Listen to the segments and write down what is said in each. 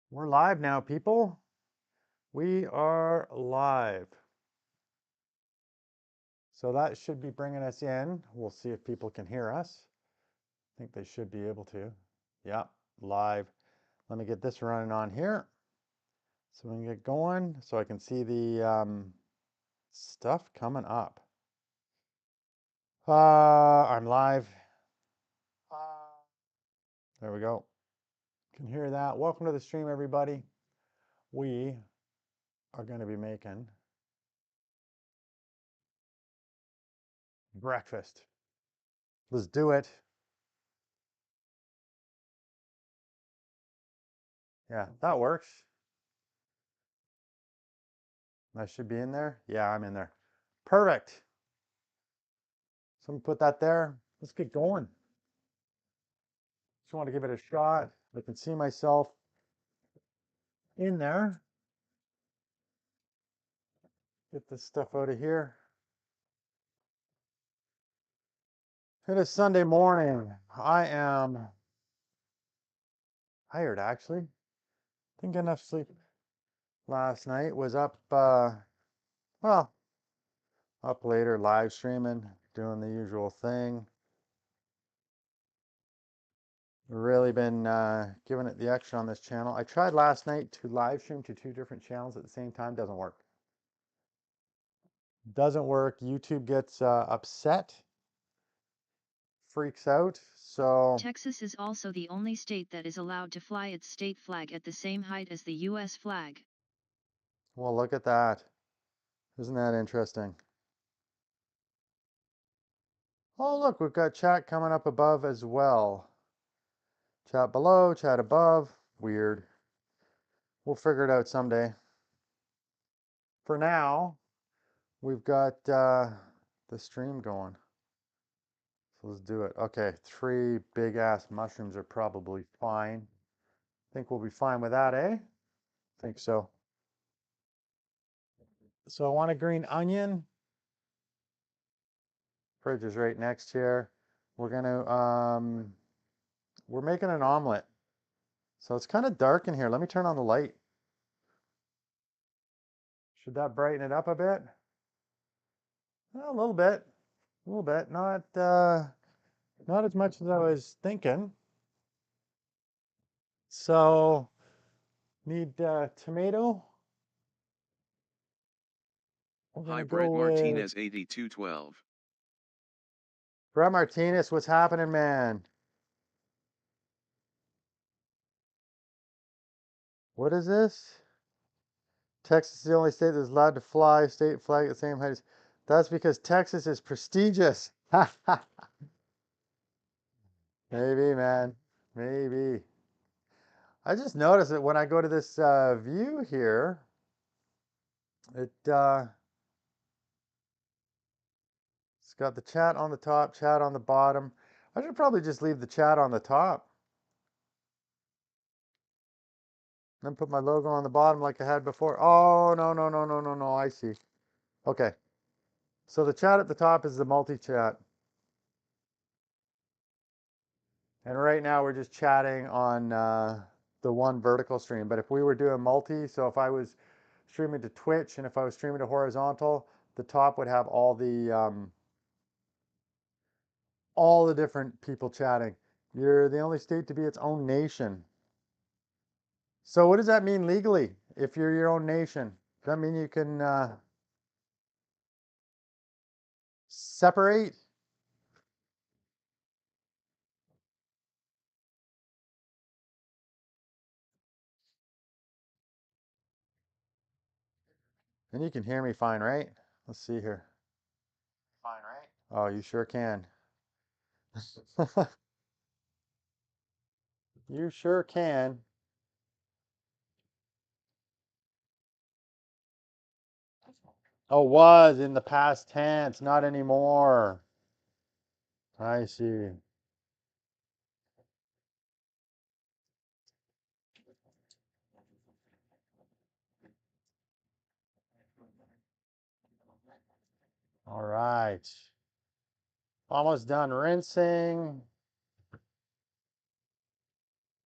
We're live now, people. We are live. So that should be bringing us in. We'll see if people can hear us. I think they should be able to. Yeah, live. Let me get this running on here so we can get going so I can see the stuff coming up. I'm live. There we go. Can hear that. Welcome to the stream, everybody. We are going to be making breakfast. Let's do it. Yeah, that works. I should be in there. Yeah, I'm in there. Perfect. So put that there. Let's get going. Just want to give it a shot. I can see myself in there. Get this stuff out of here. It is Sunday morning. I am tired, actually. Didn't get enough sleep last night. Was up, well, up later, live streaming, doing the usual thing. Really been giving it the extra on this channel. I tried last night to live stream to two different channels at the same time. Doesn't work. Doesn't work. YouTube gets upset, freaks out. So Texas is also the only state that is allowed to fly its state flag at the same height as the U.S. flag. well, look at that. Isn't that interesting? Oh, look, we've got chat coming up above as well. Chat below, chat above. Weird. We'll figure it out someday. For now, we've got the stream going. So let's do it. Okay, 3 big ass mushrooms are probably fine. Think we'll be fine with that, eh? Think so. So I want a green onion. Fridge is right next here. We're making an omelet. So it's kind of dark in here. Let me turn on the light. Should that brighten it up a bit? A little bit. A little bit. Not as much as I was thinking. So need tomato. We're Hi, gonna Brett go with Martinez 8212. Brett Martinez. What's happening, man? What is this? Texas is the only state that's allowed to fly state flag at the same height as. That's because Texas is prestigious. Maybe, man. Maybe. I just noticed that when I go to this view here, it's got the chat on the top, chat on the bottom. I should probably just leave the chat on the top. Then put my logo on the bottom like I had before. Oh, no, no, no, no, no, no. I see. Okay. So the chat at the top is the multi-chat. And right now we're just chatting on the one vertical stream. But if we were doing multi, so if I was streaming to Twitch and if I was streaming to horizontal, the top would have all the different people chatting. You're the only state to be its own nation. So what does that mean legally? If you're your own nation, does that mean you can separate? And you can hear me fine, right? Let's see here. Fine, right? Oh, you sure can. You sure can. Oh, was in the past tense, not anymore. I see. All right. Almost done rinsing.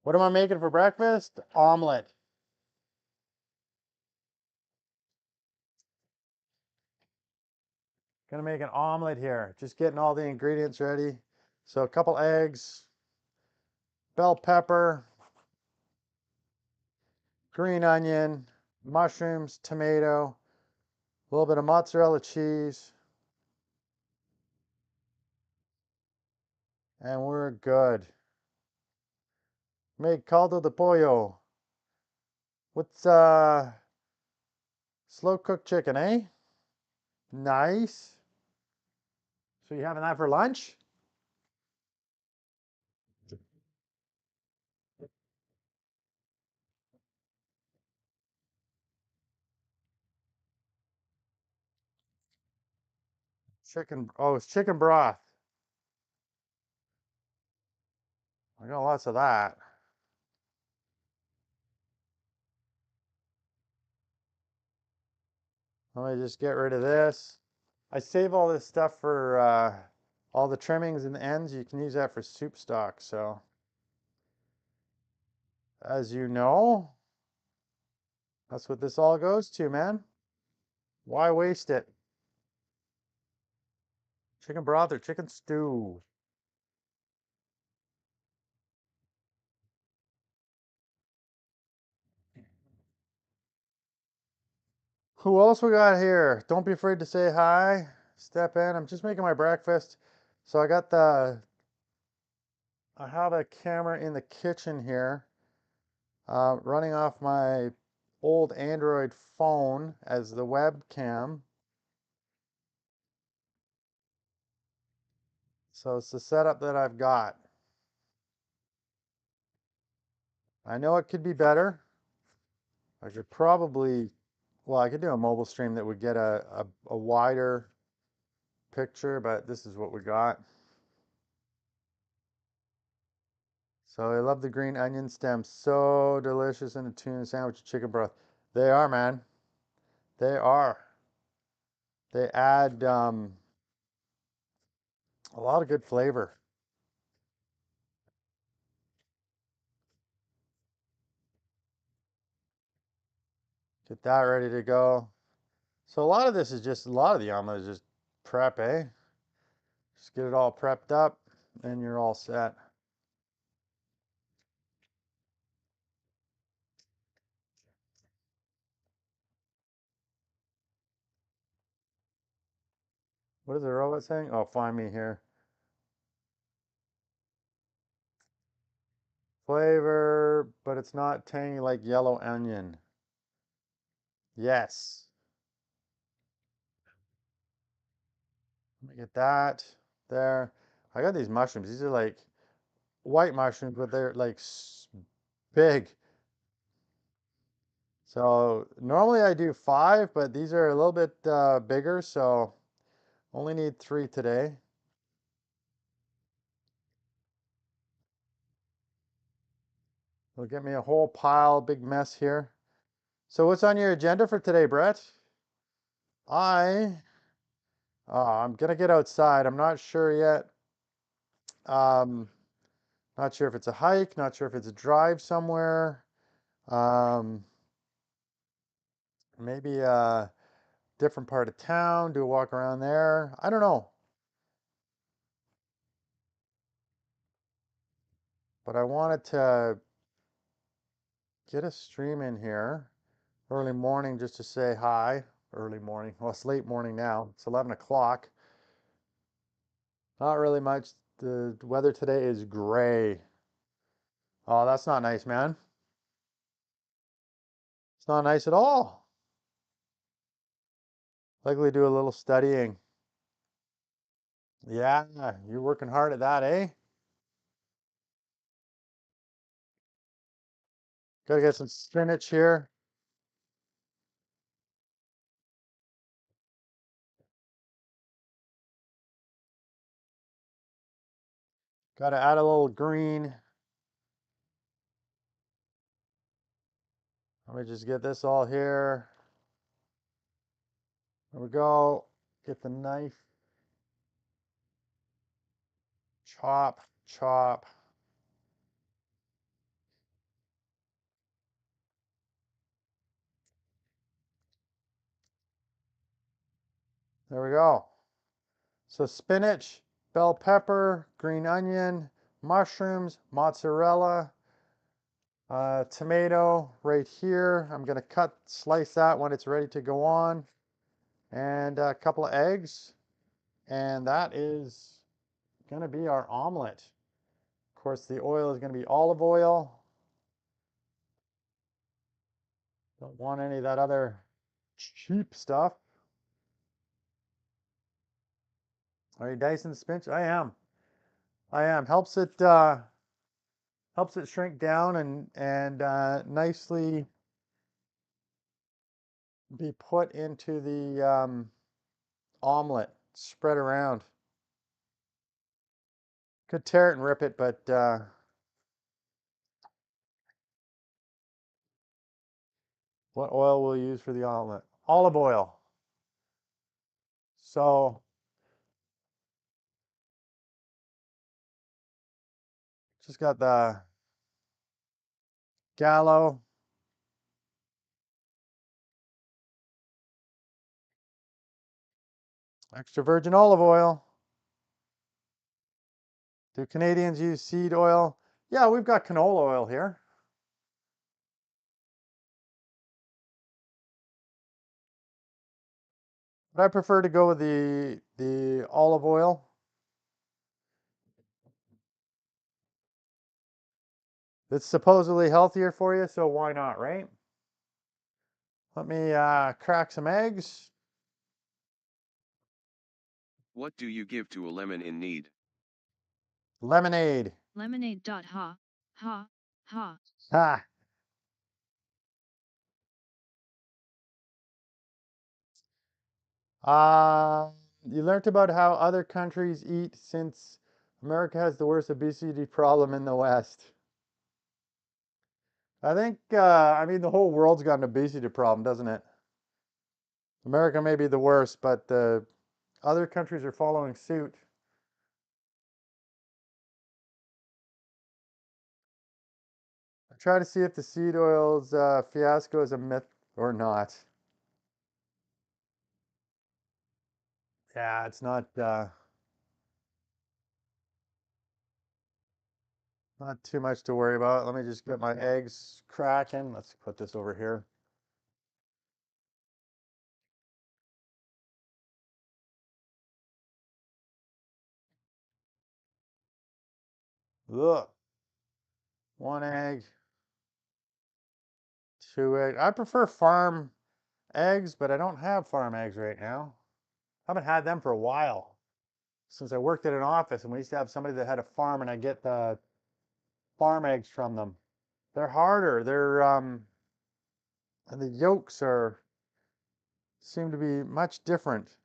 What am I making for breakfast? Omelet. Gonna make an omelet here. Just getting all the ingredients ready. So a couple eggs, bell pepper, green onion, mushrooms, tomato, a little bit of mozzarella cheese, and we're good. Make caldo de pollo. What's slow cooked chicken, eh? Nice. So you having that for lunch? Chicken. Oh, it's chicken broth. I got lots of that. Let me just get rid of this. I save all this stuff for all the trimmings and the ends. You can use that for soup stock. So, as you know, that's what this all goes to, man. Why waste it? Chicken broth or chicken stew? Who else we got here? Don't be afraid to say hi. Step in. I'm just making my breakfast. So I have a camera in the kitchen here, running off my old Android phone as the webcam. So it's the setup that I've got. I know it could be better. I could probably, well, I could do a mobile stream that would get a wider picture, but this is what we got. So I love the green onion stems. So delicious in a tuna sandwich and chicken broth. They are, man. They are. They add a lot of good flavor. Get that ready to go. So a lot of this is just, a lot of the omelet is just prep, eh? Just get it all prepped up and you're all set. What is the robot saying? Oh, find me here. Flavor, but it's not tangy like yellow onion. Yes. Let me get that there. I got these mushrooms. These are like white mushrooms, but they're like big. So normally I do five, but these are a little bit bigger, so only need three today. It'll get me a whole pile, big mess here. So what's on your agenda for today, Brett? I, I'm gonna get outside. I'm not sure yet. Um, Not sure if it's a hike, not sure if it's a drive somewhere. Um, Maybe a different part of town, do a walk around there. I don't know, but I wanted to get a stream in here early morning just to say hi. Early morning. Well, it's late morning now. It's 11 o'clock. Not really much. The weather today is gray. Oh, that's not nice, man. It's not nice at all. Likely do a little studying. Yeah, you're working hard at that, eh? Gotta get some spinach here. Gotta add a little green. Let me just get this all here. There we go. Get the knife. Chop, chop. There we go. So spinach, bell pepper, green onion, mushrooms, mozzarella, tomato right here. I'm gonna slice that when it's ready to go on, and a couple of eggs, and that is gonna be our omelet. Of course, the oil is gonna be olive oil. Don't want any of that other cheap stuff. Are you dicing the spinach? I am. I am. Helps it shrink down and nicely be put into the omelet. Spread around. Could tear it and rip it, but what oil will you use for the omelet? Olive oil. So just got the Gallo extra virgin olive oil. Do Canadians use seed oil? Yeah, we've got canola oil here. But I prefer to go with the olive oil. It's supposedly healthier for you, so why not, right? Let me crack some eggs. What do you give to a lemon in need? Lemonade. Lemonade. Ha, ha, ha. Ha. You learned about how other countries eat since America has the worst obesity problem in the West. I think, I mean, the whole world's got an obesity problem, doesn't it? America may be the worst, but the other countries are following suit. I try to see if the seed oil's fiasco is a myth or not. Yeah, it's not too much to worry about. Let me just get my eggs cracking. Let's put this over here. Look, one egg, two eggs. I prefer farm eggs, but I don't have farm eggs right now. I haven't had them for a while since I worked at an office, and we used to have somebody that had a farm, and I get the farm eggs from them. They're harder. And the yolks are seem to be much different.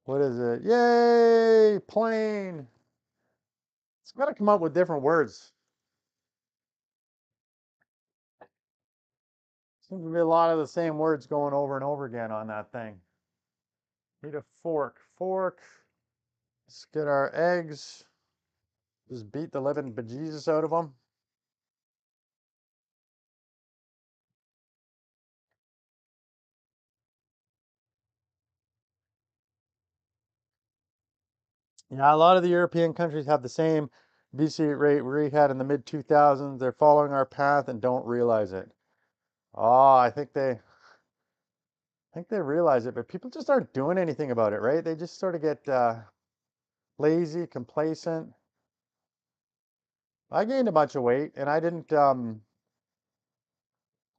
What is it? Yay! Plain. It's got to come up with different words. Seems to be a lot of the same words going over and over again on that thing. Need a fork. Fork. Let's get our eggs. Just beat the living bejesus out of them. Yeah, a lot of the European countries have the same obesity rate we had in the mid 2000s. They're following our path and don't realize it. Oh, I think they realize it, but people just aren't doing anything about it, right? They just sort of get lazy, complacent. I gained a bunch of weight, and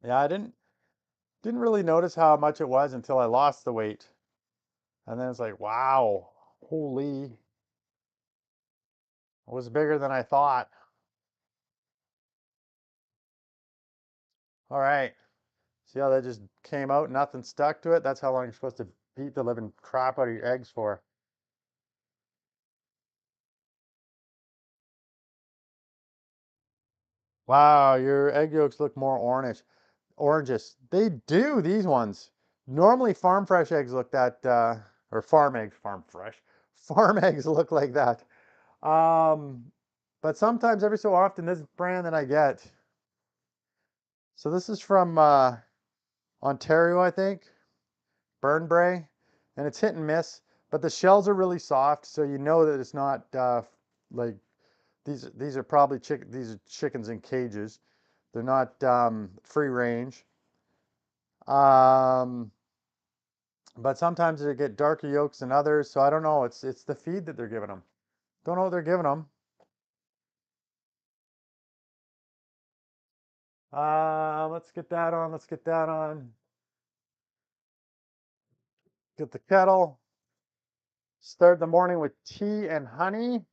yeah, I didn't really notice how much it was until I lost the weight, and then it's like, wow, holy, it was bigger than I thought. All right, see how that just came out, nothing stuck to it? That's how long you're supposed to beat the living crap out of your eggs for. Wow, your egg yolks look more oranges. They do, these ones. Normally farm fresh eggs look that, or farm eggs, farm fresh. Farm eggs look like that. Um, but sometimes, every so often, this brand that I get. So this is from Ontario, I think, Burnbrae, and it's hit and miss. But the shells are really soft, so you know that it's not like these are probably these are chickens in cages. They're not free range. Um, but sometimes they get darker yolks than others, so I don't know. It's the feed that they're giving them. Don't know what they're giving them. Let's get that on. Let's get that on. Get the kettle. Start the morning with tea and honey.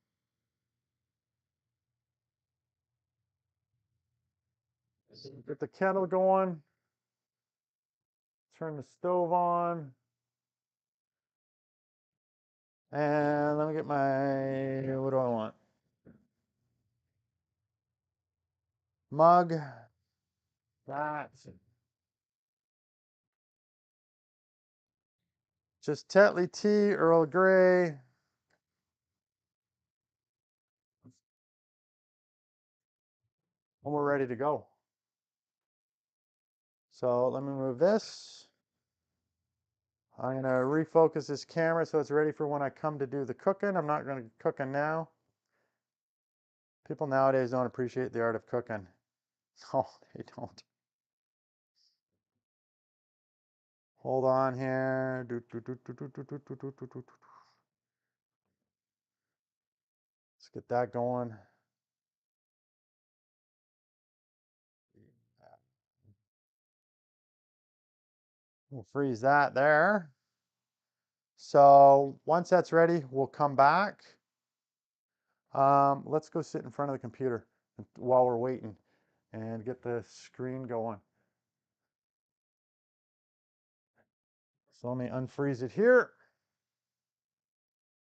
Get the kettle going. Turn the stove on. And let me get my, what do I want? Mug. That's just Tetley tea, Earl Grey. And we're ready to go. So let me move this. I'm gonna refocus this camera so it's ready for when I come to do the cooking. I'm not gonna cooking now. People nowadays don't appreciate the art of cooking. No, they don't. Hold on here. Let's get that going. We'll freeze that there. So once that's ready, we'll come back. Let's go sit in front of the computer while we're waiting and get the screen going. So let me unfreeze it here.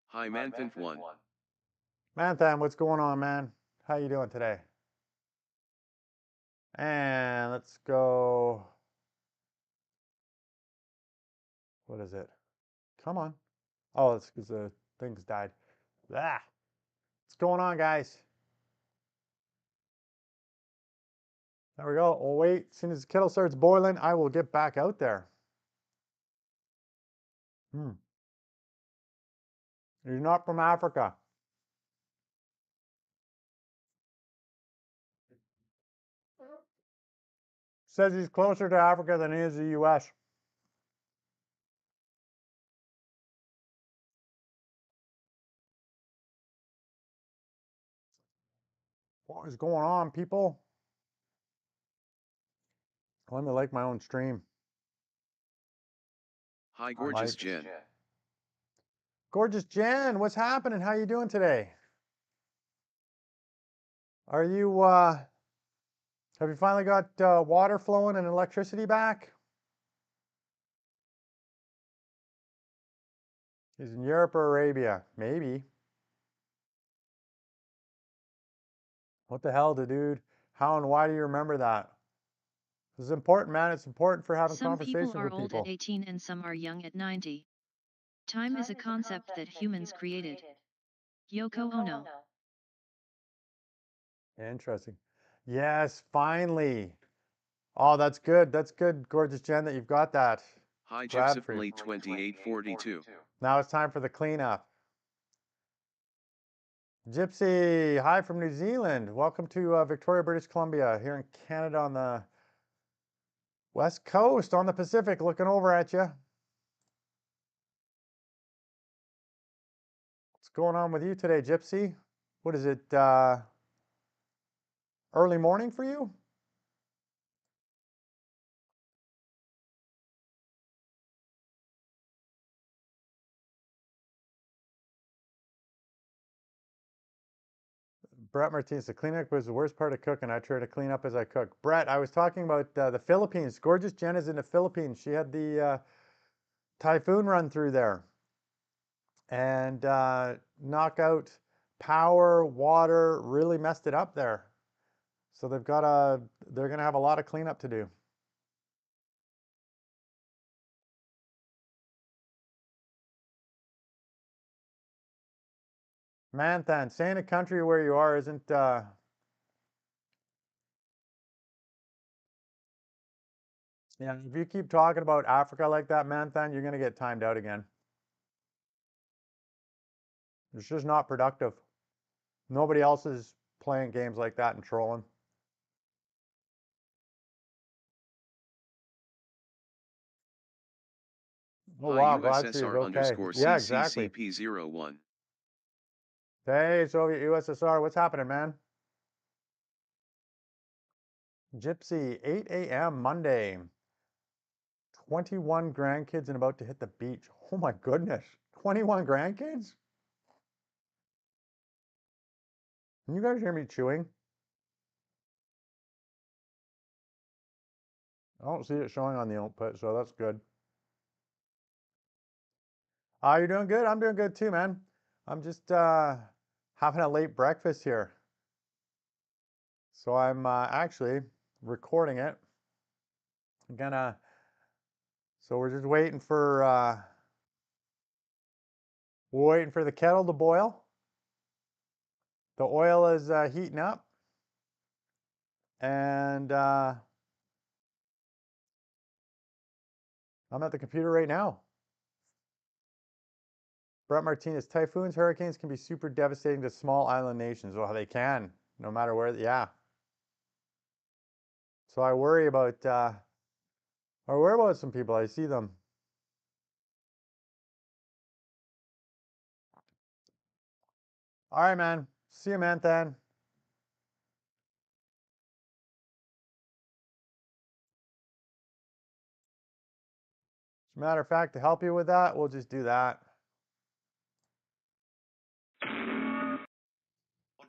Hi Manthan1. Manthan, what's going on, man? How you doing today? And let's go. What is it? Come on. Oh, it's because the thing's died. Ah, what's going on, guys? There we go. We'll wait. As soon as the kettle starts boiling, I will get back out there. You're not from Africa. Says he's closer to Africa than he is the US. What is going on, people? Let me like my own stream. Hi gorgeous Jen. Gorgeous Jen, what's happening? How you doing today? Are you have you finally got water flowing and electricity back? He's in Europe or Arabia? Maybe. What the hell, dude? How and why do you remember that? This is important, man. It's important for having Some people conversations are with old at people. 18 and some are young at 90. Time is a concept that humans created. Yoko Ono. Interesting. Yes, finally. Oh, that's good. That's good, gorgeous Jen, that you've got that. Hi Glad for you. Gypsiply 2842. Now it's time for the cleanup. Gypsy, hi from New Zealand. Welcome to Victoria, British Columbia, here in Canada on the West Coast, on the Pacific, looking over at you. What's going on with you today, Gypsy? What is it, early morning for you? Brett Martinez, the cleanup was the worst part of cooking. I try to clean up as I cook. Brett, I was talking about the Philippines. Gorgeous Jen is in the Philippines. She had the typhoon run through there and knock out power, water, really messed it up there. So they're gonna have a lot of cleanup to do. Manthan, stay in a country where you are Yeah, if you keep talking about Africa like that, Manthan, you're gonna get timed out again. It's just not productive. Nobody else is playing games like that and trolling. Oh Hi wow, glad she's USSR okay. underscore Yeah, exactly. CCCP01. Hey, Soviet USSR, what's happening, man? Gypsy, 8 a.m. Monday. 21 grandkids and about to hit the beach. Oh my goodness. 21 grandkids? Can you guys hear me chewing? I don't see it showing on the output, so that's good. You're doing good? I'm doing good too, man. I'm just having a late breakfast here. So I'm actually recording it. I'm gonna, so we're just waiting for the kettle to boil. The oil is heating up, and I'm at the computer right now. Brett Martinez, typhoons, hurricanes can be super devastating to small island nations. Well, they can, no matter where. Yeah. So I worry about some people. I see them. All right, man. See you, man. Then. As a matter of fact, to help you with that, we'll just do that. I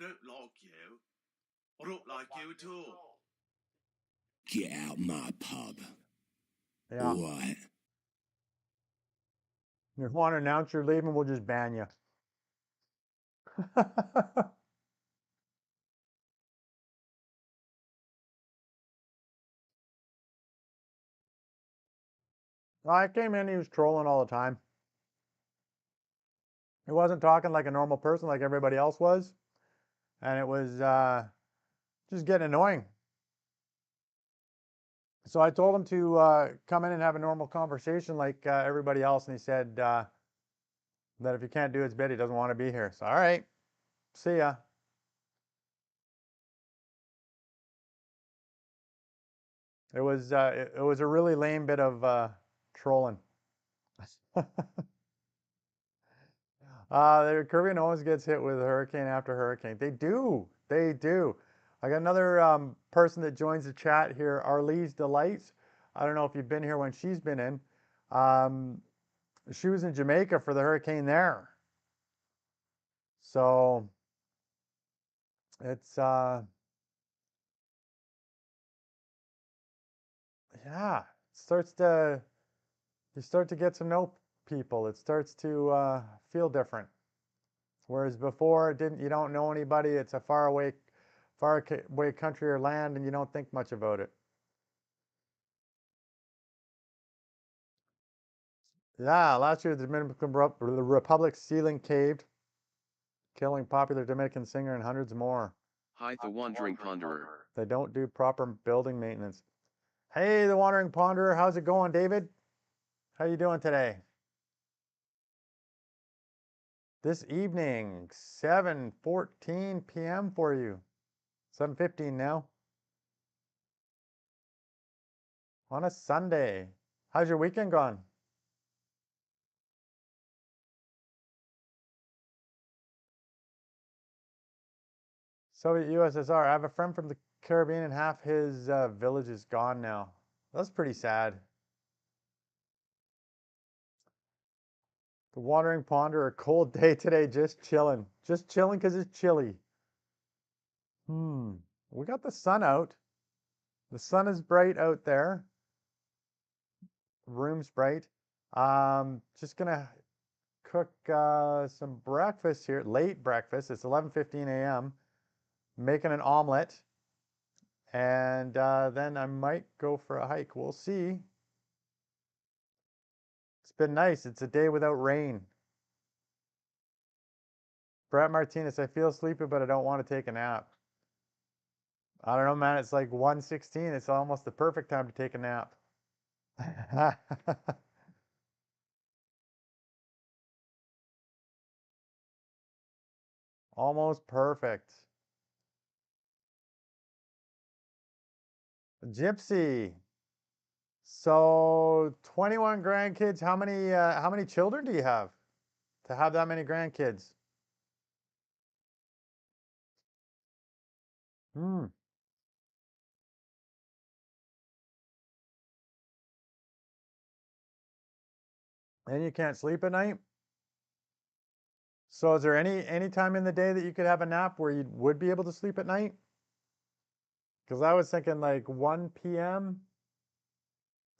don't like you. I don't like you at all. Get out my pub. Yeah. All right. If you want to announce you're leaving, we'll just ban you. I came in, he was trolling all the time. He wasn't talking like a normal person like everybody else was. And it was just getting annoying. So I told him to come in and have a normal conversation like everybody else. And he said that if he can't do his bit, he doesn't want to be here. So, all right, see ya. It was a really lame bit of trolling. The Caribbean always gets hit with hurricane after hurricane. They do. They do. I got another person that joins the chat here, Arlise Delights. I don't know if you've been here when she's been in. Um, she was in Jamaica for the hurricane there. So it's yeah, it starts to you start to get to know people. It starts to feel different. Whereas before, it didn't. You don't know anybody. It's a far away country or land, and you don't think much about it. Yeah, last year the Dominican Republic ceiling caved, killing popular Dominican singer and hundreds more. Hi the Wandering Ponderer. They don't do proper building maintenance. Hey, the Wandering Ponderer, how's it going, David? How you doing today? This evening, 7:14 p.m. for you. 7:15 now. On a Sunday. How's your weekend gone? Soviet USSR. I have a friend from the Caribbean and half his village is gone now. That's pretty sad. The Wandering Ponder, a cold day today, just chilling. Just chilling because it's chilly. We got the sun out. The sun is bright out there. Room's bright. Just gonna cook some breakfast here. Late breakfast. It's 11:15 a.m. Making an omelet. And then I might go for a hike. We'll see. It's been nice. It's a day without rain. Brett Martinez, I feel sleepy, but I don't want to take a nap. I don't know, man. It's like 1:16. It's almost the perfect time to take a nap. Almost perfect. Gypsy. So 21 grandkids. How many children do you have to have that many grandkids? Hmm. And you can't sleep at night? So is there any time in the day that you could have a nap where you would be able to sleep at night? Because I was thinking like 1 p.m.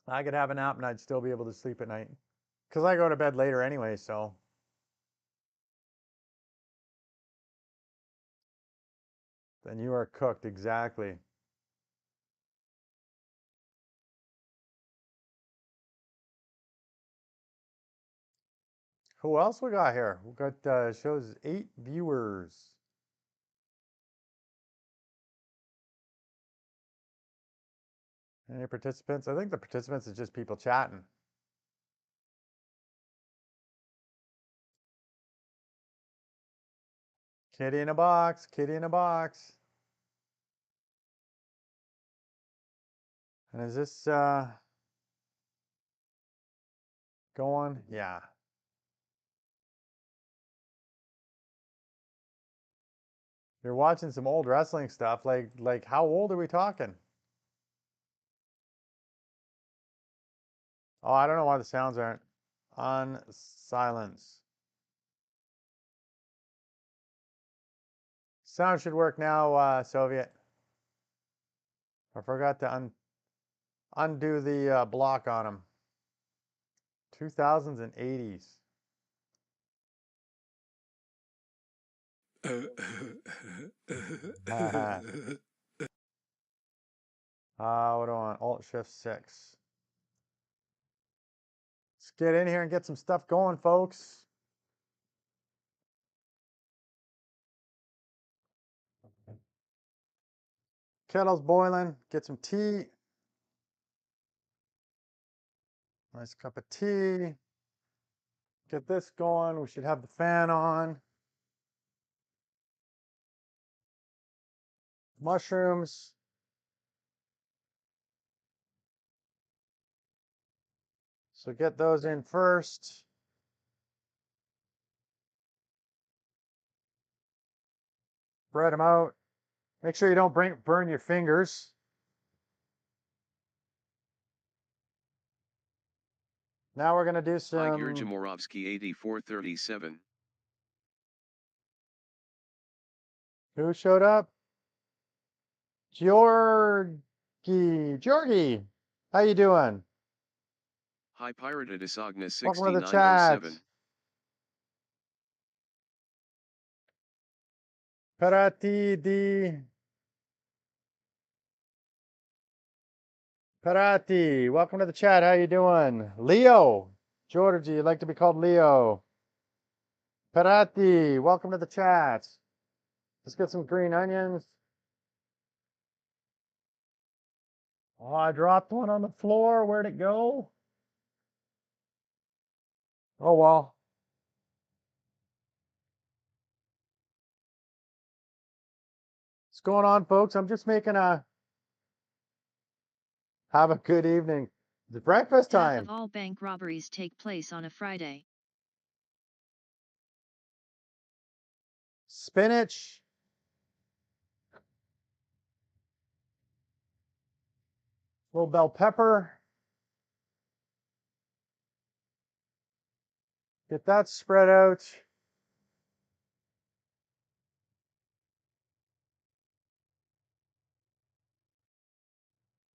I could have a nap and I'd still be able to sleep at night. Because I go to bed later anyway, so. Then you are cooked, exactly. Who else we got here? We got shows 8 viewers. Any participants? I think the participants is just people chatting. Kitty in a box, kitty in a box. And is this going? Yeah. You're watching some old wrestling stuff. Like how old are we talking? Oh, I don't know why the sounds aren't on silence. Sound should work now, Soviet. I forgot to undo the block on them. 2000s and 80s. What do I want? Alt Shift 6. Let's get in here and get some stuff going, folks. Kettle's boiling. Get some tea. Nice cup of tea. Get this going. We should have the fan on. Mushrooms. So get those in first. Spread them out. Make sure you don't burn your fingers. Now we're going to do Igor some. Jamorovsky 8437. Who showed up? Georgie. Georgie. How you doing? Hi Pirate Isagna Welcome to the chat. 6907. Parati di Parati. Welcome to the chat. How you doing? Leo. Georgie, you'd like to be called Leo. Parati, welcome to the chat. Let's get some green onions. Oh, I dropped one on the floor. Where'd it go? Oh, well. What's going on, folks? I'm just making a have a good evening. It's breakfast Half time. of all bank robberies take place on a Friday. Spinach. Little bell pepper. Get that spread out.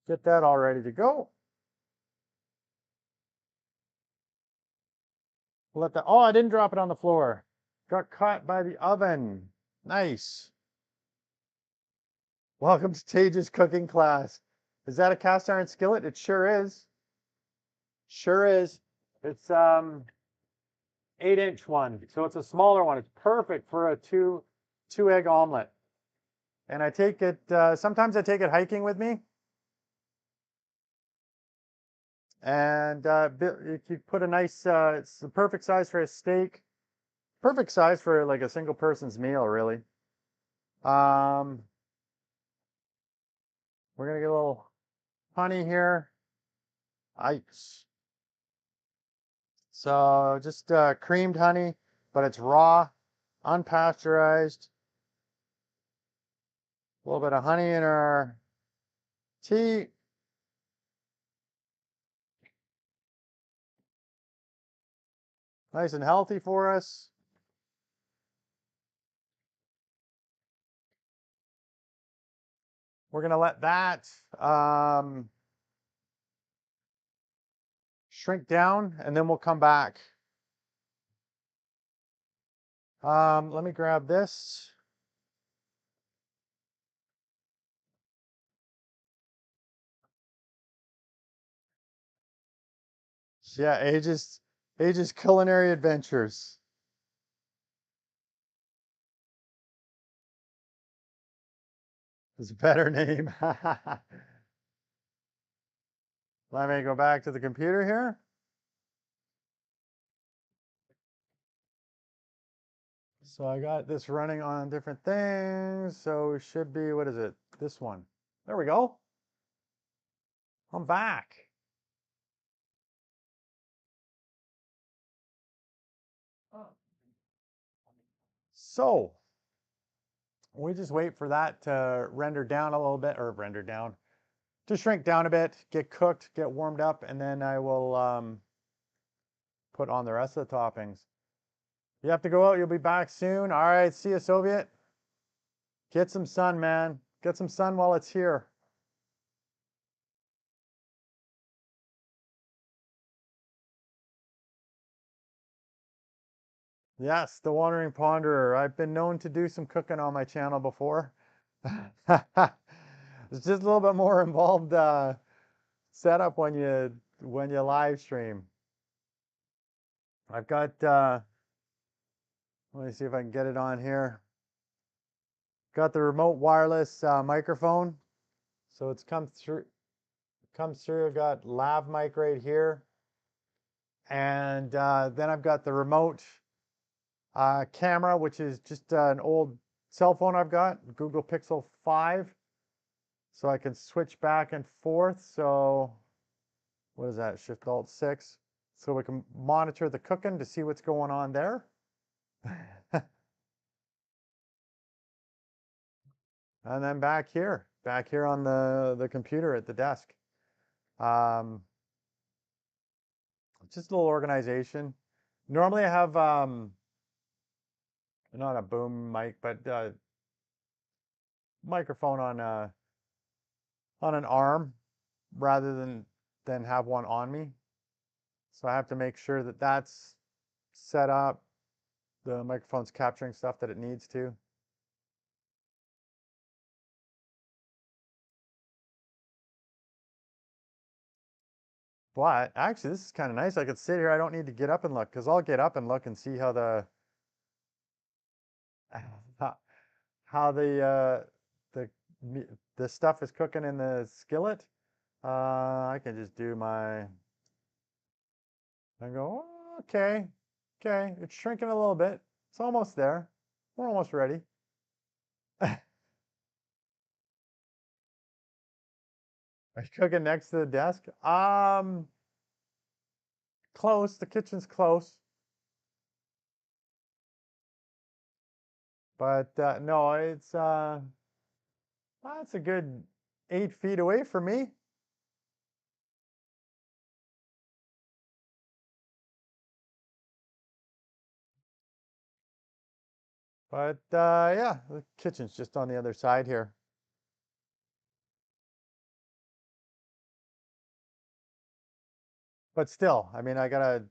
Get that all ready to go. Let that. Oh, I didn't drop it on the floor. Got caught by the oven. Nice. Welcome to Tage's cooking class. Is that a cast iron skillet? It sure is. Sure is. It's 8-inch one, so it's a smaller one. It's perfect for a two egg omelet. And I take it sometimes I take it hiking with me. And you put a nice, it's the perfect size for a steak. Perfect size for like a single person's meal, really. Um, we're gonna get a little honey here. Ice. So just creamed honey, but it's raw, unpasteurized. A little bit of honey in our tea. Nice and healthy for us. We're gonna let that shrink down, and then we'll come back. Let me grab this. Yeah, Age's Culinary Adventures is a better name. Let me go back to the computer here. So I got this running on different things. So it should be, what is it? This one. There we go. I'm back. So we just wait for that to render down a little bit, or render down, to shrink down a bit, get cooked, get warmed up, and then I will put on the rest of the toppings. You have to go out. You'll be back soon. All right. See you, Soviet. Get some sun, man. Get some sun while it's here. Yes, the Wandering Ponderer. I've been known to do some cooking on my channel before. It's just a little bit more involved setup when you live stream. I've got let me see if I can get it on here. Got the remote wireless microphone. So it's comes through. I've got lav mic right here. And then I've got the remote camera, which is just an old cell phone I've got, Google Pixel 5. So I can switch back and forth. So what is that? Shift Alt 6. So we can monitor the cooking to see what's going on there. And then back here on the computer at the desk. Um, just a little organization. Normally I have not a boom mic, but microphone on an arm rather than have one on me. So I have to make sure that that's set up. The microphone's capturing stuff that it needs to. But actually, this is kind of nice. I could sit here. I don't need to get up and look because I'll get up and look and see how how the the stuff is cooking in the skillet. I can just do my and go, oh, okay, okay. It's shrinking a little bit. It's almost there. We're almost ready. Are you cooking next to the desk? Close. The kitchen's close. But no, it's a good 8 feet away from me. But yeah, the kitchen's just on the other side here. But still, I mean, I gotta.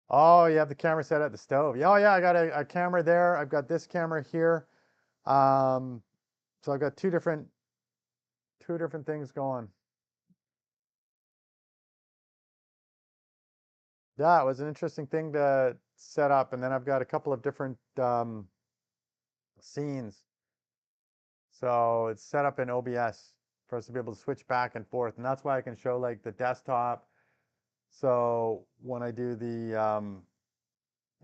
Oh, you have the camera set at the stove. Oh yeah, I got a camera there. I've got this camera here. Um, so I've got two different things going. Yeah, it was an interesting thing to set up, and then I've got a couple of different scenes. So it's set up in OBS. for us to be able to switch back and forth. And that's why I can show like the desktop. So when I do the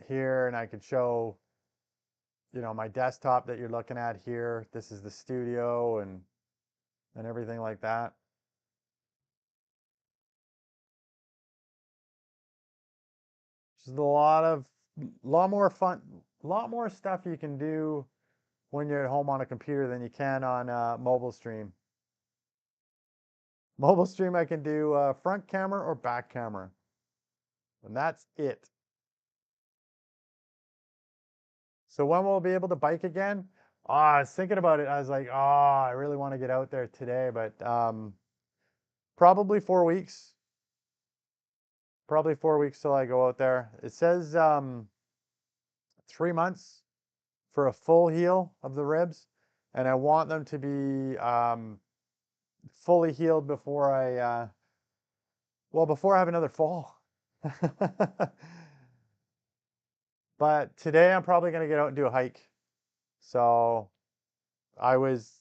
here, and I could show, my desktop that you're looking at here. This is the studio and everything like that. Just a lot more fun, a lot more stuff you can do when you're at home on a computer than you can on mobile stream. Mobile stream, I can do front camera or back camera, and that's it. So when we'll be able to bike again? I was thinking about it. I was like, I really want to get out there today, but probably 4 weeks. Probably 4 weeks till I go out there. It says 3 months for a full heal of the ribs, and I want them to be fully healed before before I have another fall. But today I'm probably going to get out and do a hike. So I was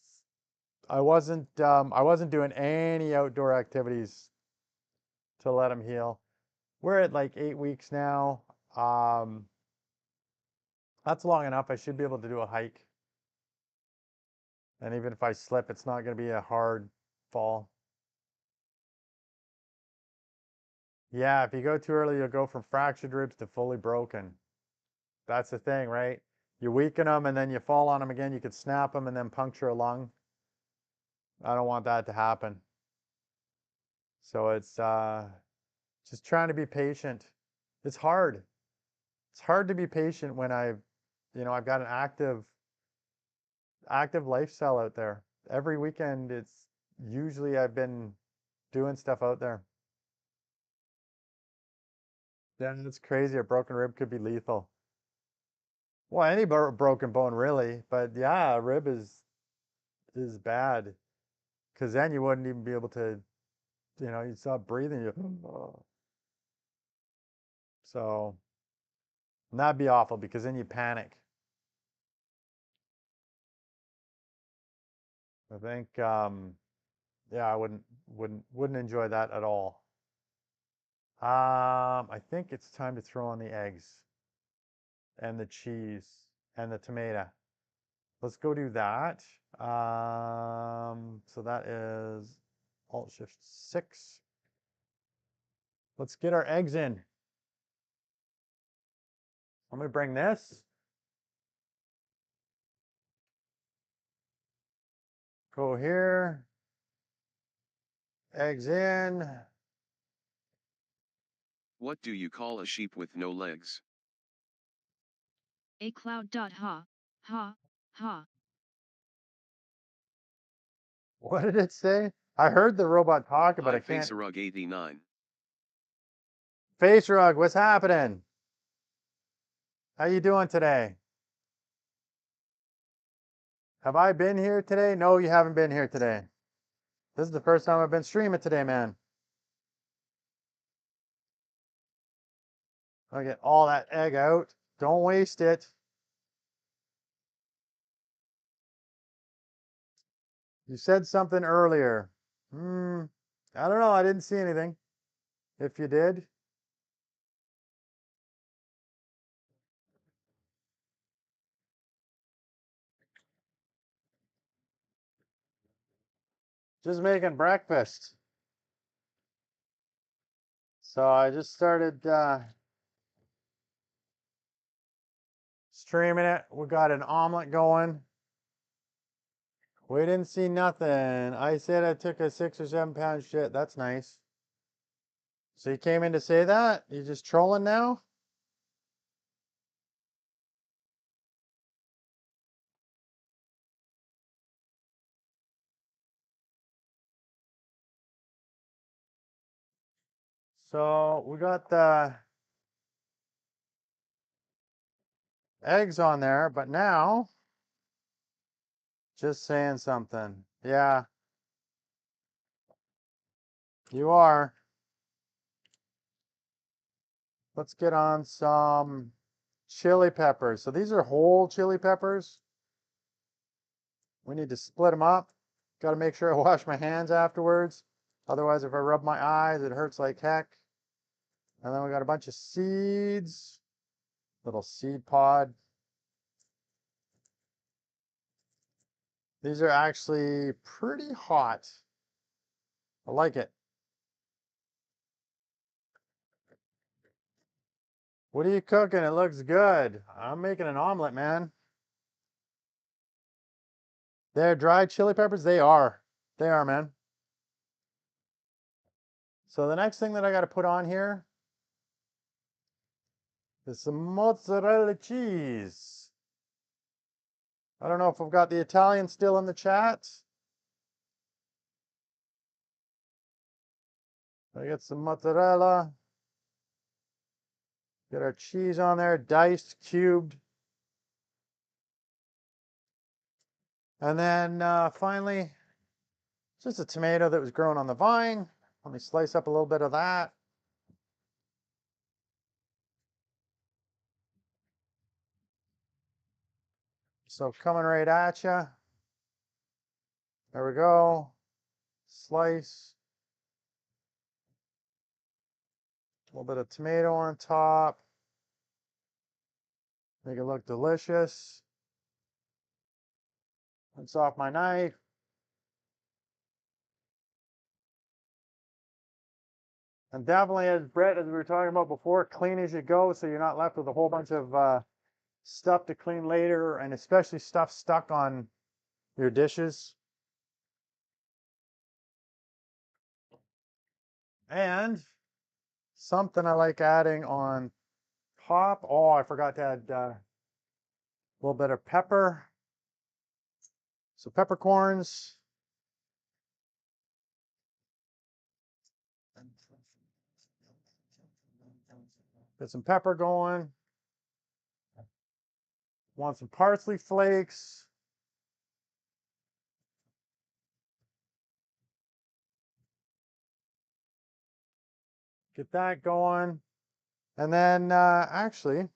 I wasn't doing any outdoor activities to let them heal. We're at like 8 weeks now. Um, that's long enough. I should be able to do a hike. And even if I slip, it's not going to be a hard fall. Yeah, if you go too early, you'll go from fractured ribs to fully broken. That's the thing, right? You weaken them and then you fall on them again. You could snap them and then puncture a lung. I don't want that to happen. So it's just trying to be patient. It's hard. It's hard to be patient when I've got an active lifestyle out there. Every weekend, it's usually I've been doing stuff out there. Yeah, it's crazy. A broken rib could be lethal. Well, any broken bone really, but yeah, a rib is bad because then you wouldn't even be able to, you'd stop breathing. So and that'd be awful because then you panic. I think, yeah, I wouldn't enjoy that at all. I think it's time to throw on the eggs and the cheese and the tomato. Let's go do that. So that is Alt Shift 6. Let's get our eggs in. Let me bring this. Go here. Eggs in. What do you call a sheep with no legs? A cloud. Ha, ha, ha. What did it say? I heard the robot talk, but I Hi can't. Facerug 89. Face Rug, what's happening? How you doing today? Have I been here today? No, you haven't been here today. This is the first time I've been streaming today, man. I get all that egg out. Don't waste it. You said something earlier. I don't know. I didn't see anything. If you did, just making breakfast. So I just started streaming it. We got an omelet going. We didn't see nothing. I said I took a 6 or 7 pound shit. That's nice. So you came in to say that? You just trolling now? So we got the eggs on there, but now just saying something. Yeah, you are. Let's get on some chili peppers. So these are whole chili peppers. We need to split them up. Got to make sure I wash my hands afterwards. Otherwise, if I rub my eyes, it hurts like heck. And then we got a bunch of seeds. Little seed pod. These are actually pretty hot. I like it. What are you cooking? It looks good. I'm making an omelet, man. They're dried chili peppers? They are. They are, man. So the next thing that I got to put on here is some mozzarella cheese. I don't know if I've got the Italian still in the chat. I get some mozzarella. Get our cheese on there, diced, cubed. And then finally, just a tomato that was grown on the vine. Let me slice up a little bit of that. So coming right at you. There we go. Slice. A little bit of tomato on top. Make it look delicious. Rinse off my knife. And definitely, as Brett, as we were talking about before, clean as you go so you're not left with a whole bunch of stuff to clean later, and especially stuff stuck on your dishes. And something I like adding on top. Oh, I forgot to add a little bit of pepper. So peppercorns. Get some pepper going. Want some parsley flakes. Get that going. And then actually,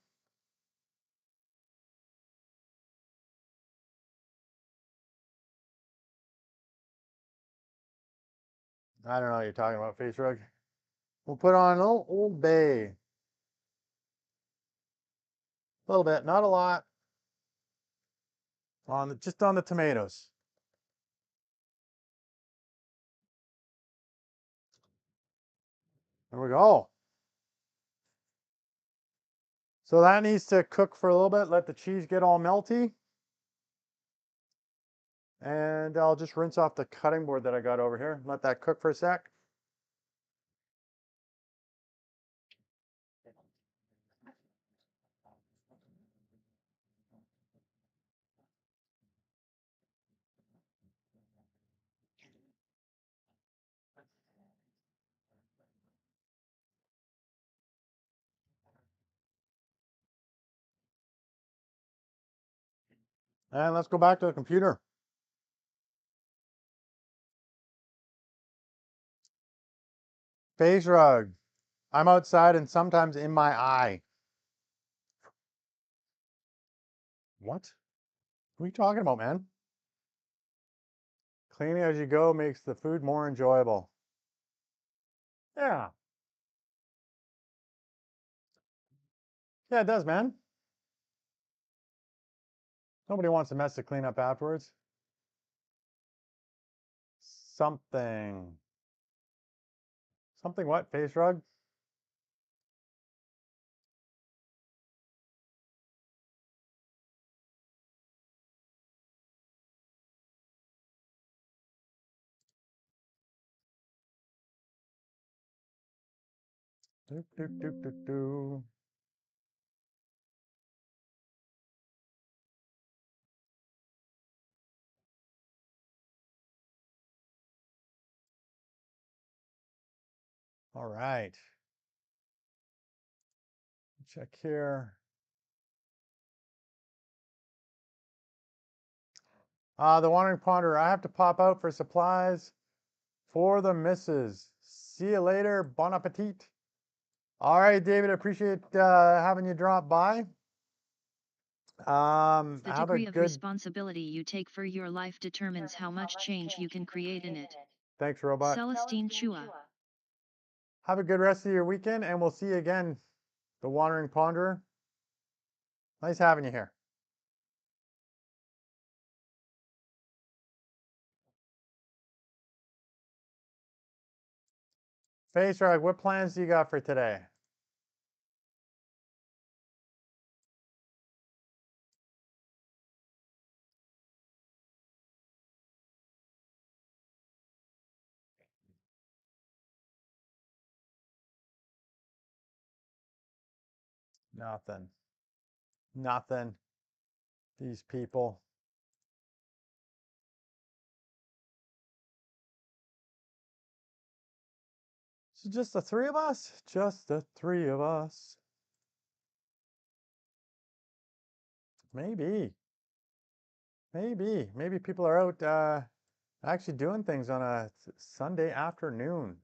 I don't know what you're talking about, face rug. We'll put on a little Old Bay. A little bit, not a lot. Just on the tomatoes. There we go. So that needs to cook for a little bit. Let the cheese get all melty. And I'll just rinse off the cutting board that I got over here. Let that cook for a sec. And let's go back to the computer. Face rug. I'm outside and sometimes in my eye. What? What are you talking about, man? Cleaning as you go makes the food more enjoyable. Yeah. Yeah, it does, man. Nobody wants a mess to clean up afterwards. Something. Something what? Face rug? Do, do, do, do, do. All right. Check here. The Wandering Ponder, I have to pop out for supplies for the missus. See you later. Bon appetit. All right, David, I appreciate having you drop by. The Have a degree of good. responsibility you take for your life determines how much change you can create in it. Thanks, robot. Celestine Chua. Have a good rest of your weekend, and we'll see you again, the Wandering Ponderer. Nice having you here. Face Rug, what plans do you got for today? Nothing. Nothing. These people. So just the three of us? Just the three of us. Maybe. Maybe. Maybe people are out actually doing things on a Sunday afternoon.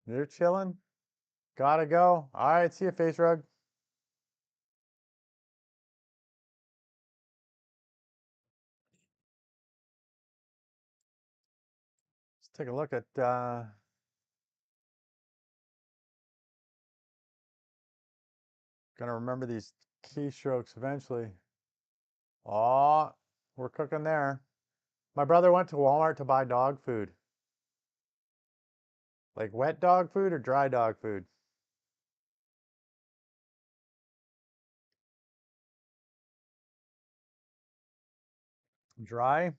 They're chilling. Gotta go. All right, see you, Face Rug. Let's take a look at gonna remember these keystrokes eventually. Oh, we're cooking there. My brother went to Walmart to buy dog food. Like wet dog food or dry dog food? Dry?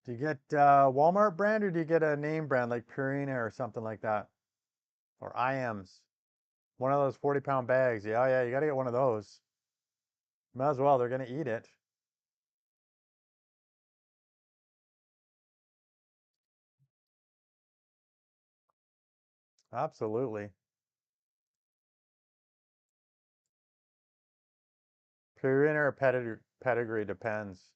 Do you get Walmart brand or do you get a name brand like Purina or something like that? Or IM's? One of those 40-pound bags. Yeah, yeah, you gotta get one of those. Might as well, they're gonna eat it. Absolutely. Purina or pedigree depends.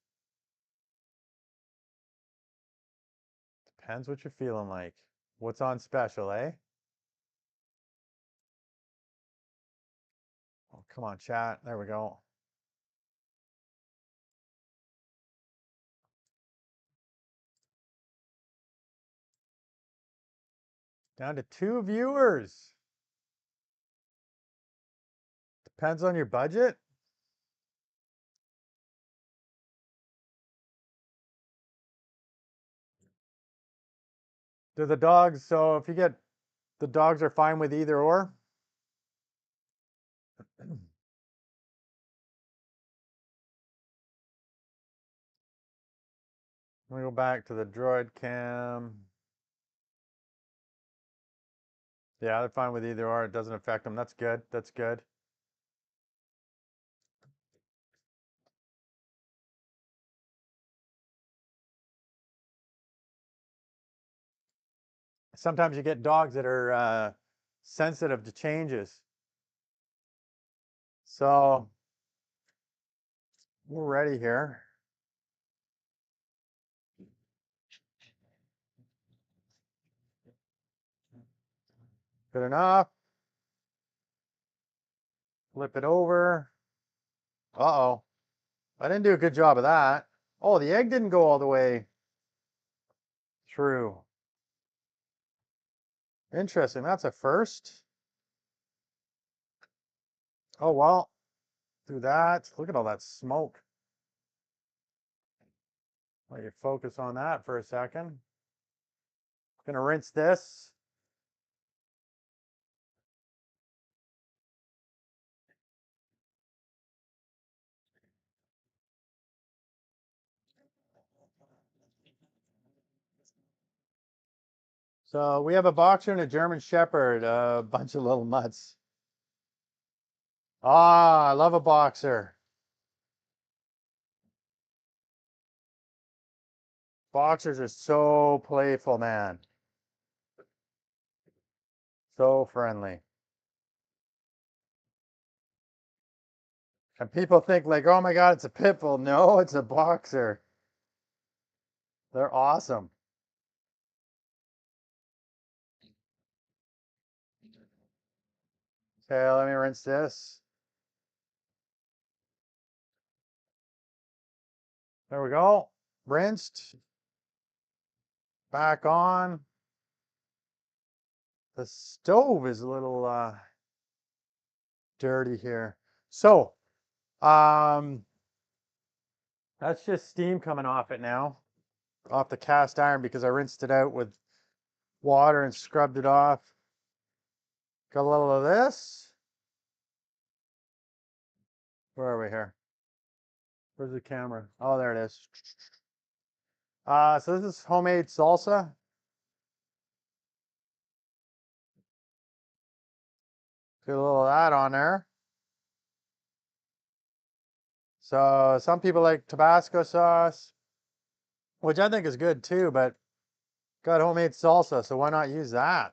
Depends what you're feeling like. What's on special, eh? Oh, come on, chat. There we go. Down to 2 viewers. Depends on your budget. Do the dogs, so if you get, the dogs are fine with either or? Let me go back to the droid cam. Yeah, they're fine with either or. It doesn't affect them. That's good. That's good. Sometimes you get dogs that are sensitive to changes. So we're ready here. Good enough. Flip it over. Uh-oh. I didn't do a good job of that. Oh, the egg didn't go all the way through. Interesting. That's a first. Oh, well, do that. Look at all that smoke. Let you focus on that for a second. Gonna rinse this. So we have a boxer and a German Shepherd, a bunch of little mutts. Ah, I love a boxer. Boxers are so playful, man. So friendly. And people think like, oh my God, it's a pit bull. No, it's a boxer. They're awesome. Okay, let me rinse this. There we go. Rinsed. Back on. The stove is a little dirty here. So, that's just steam coming off it now, off the cast iron because I rinsed it out with water and scrubbed it off. Got a little of this. Where are we here? Where's the camera? Oh, there it is. So this is homemade salsa. Get a little of that on there. So some people like Tabasco sauce, which I think is good too, but got homemade salsa, so why not use that?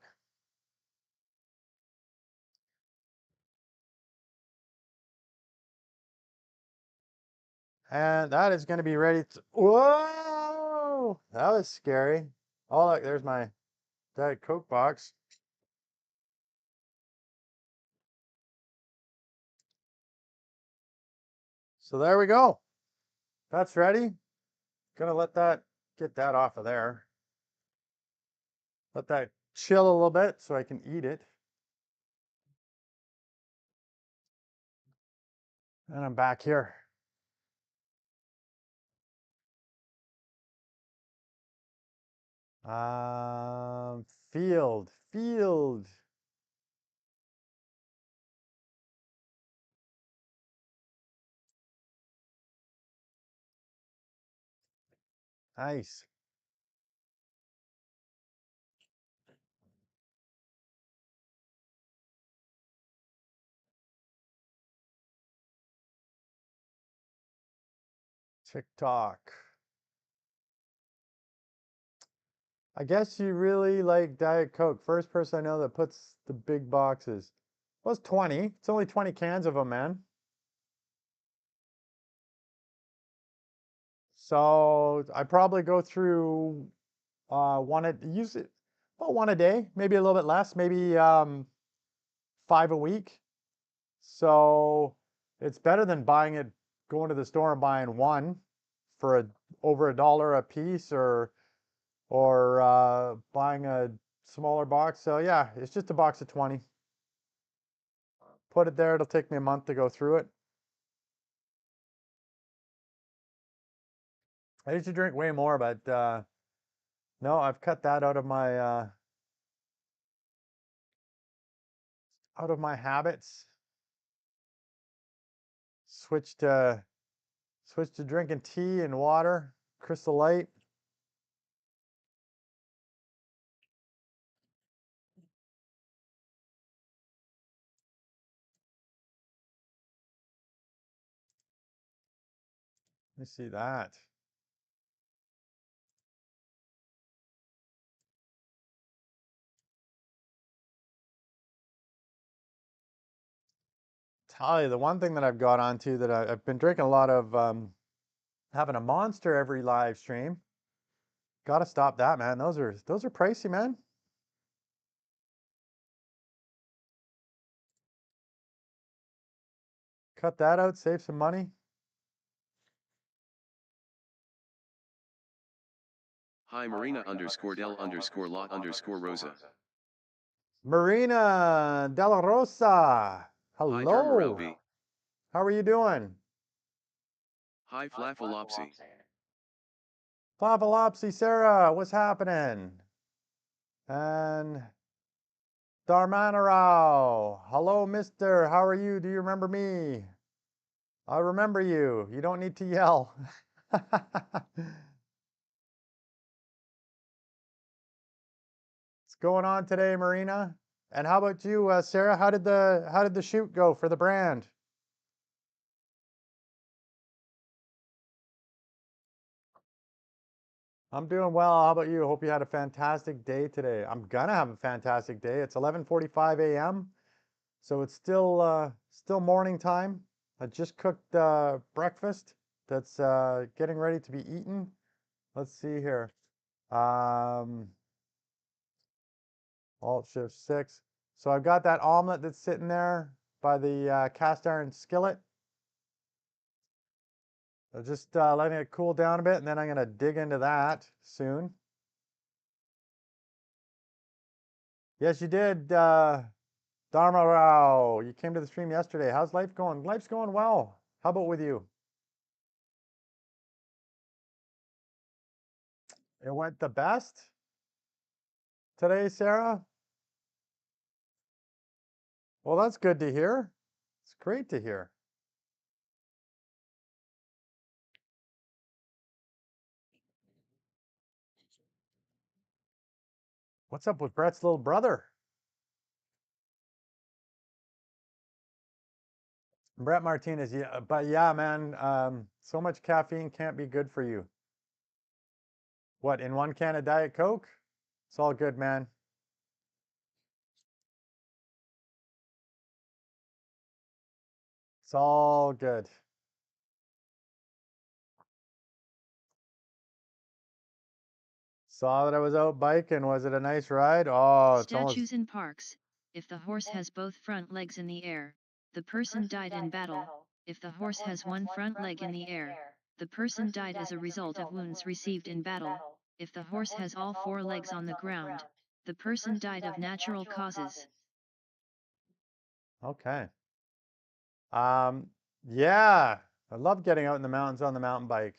And that is going to be ready to, whoa, that was scary. Oh, look, there's my Diet Coke box. So there we go. That's ready. Gonna let that, get that off of there. Let that chill a little bit so I can eat it. And I'm back here. Field. Nice. TikTok. I guess you really like Diet Coke. First person I know that puts the big boxes. Well, it's 20. It's only 20 cans of them, man. So I probably go through use it about one a day, maybe a little bit less, maybe 5 a week. So it's better than buying it, going to the store and buying one for over $1 a piece, or buying a smaller box. So yeah, it's just a box of 20. Put it there. It'll take me a month to go through it. I used to drink way more, but no, I've cut that out of my habits. Switched to drinking tea and water, Crystal Light. Let me see that. Tell you the one thing that I've got onto that I've been drinking a lot of, having a Monster every live stream. Got to stop that, man. Those are pricey, man. Cut that out, save some money. Hi Marina _del_lot _Rosa. Marina Della Rosa. Hi Hello. Dermarelvi. How are you doing? Hi Flaffalopsy. Papalopsy Sarah, what's happening? And Darmanarao. Hello, mister. How are you? Do you remember me? I remember you. You don't need to yell. What's going on today, Marina? And how about you, Sarah? How did the shoot go for the brand? I'm doing well. How about you? Hope you had a fantastic day today. I'm gonna have a fantastic day. It's 11:45 a.m. So it's still morning time. I just cooked breakfast that's getting ready to be eaten. Let's see here. Um, Alt Shift 6. So I've got that omelet that's sitting there by the cast iron skillet. Just letting it cool down a bit, and then I'm going to dig into that soon. Yes, you did, Dharma Rao. You came to the stream yesterday. How's life going? Life's going well. How about with you? It went the best today, Sarah? Well, that's good to hear. It's great to hear. What's up with Brett's little brother? Brett Martinez, yeah, but yeah, man, so much caffeine can't be good for you. What, in one can of Diet Coke? It's all good, man. It's all good. Saw that I was out biking. Was it a nice ride? Oh, it's almost. Statues in parks. If the horse has both front legs in the air, the person died in battle. If the horse has one front leg in the air, the person died as a result of wounds received in battle. If the horse has all four legs on the ground, the person died of natural causes. Okay. Yeah, I love getting out in the mountains on the mountain bike.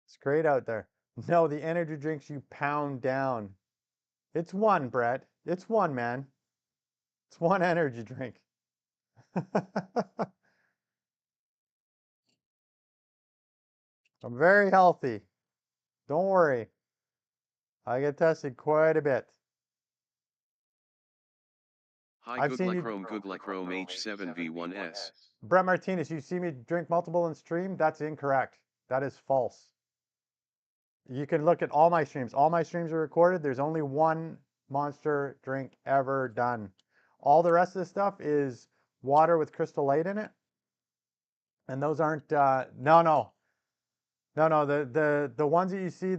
It's great out there. No, the energy drinks you pound down. It's one, Brett. It's one, man. It's one energy drink. I'm very healthy. Don't worry. I get tested quite a bit. Hi I've seen you. Googla Chrome H7V1S. Brett Martinez, you see me drink multiple in stream? That's incorrect. That is false. You can look at all my streams. All my streams are recorded. There's only one monster drink ever done. All the rest of the stuff is water with Crystal Light in it. And those aren't no. The ones that you see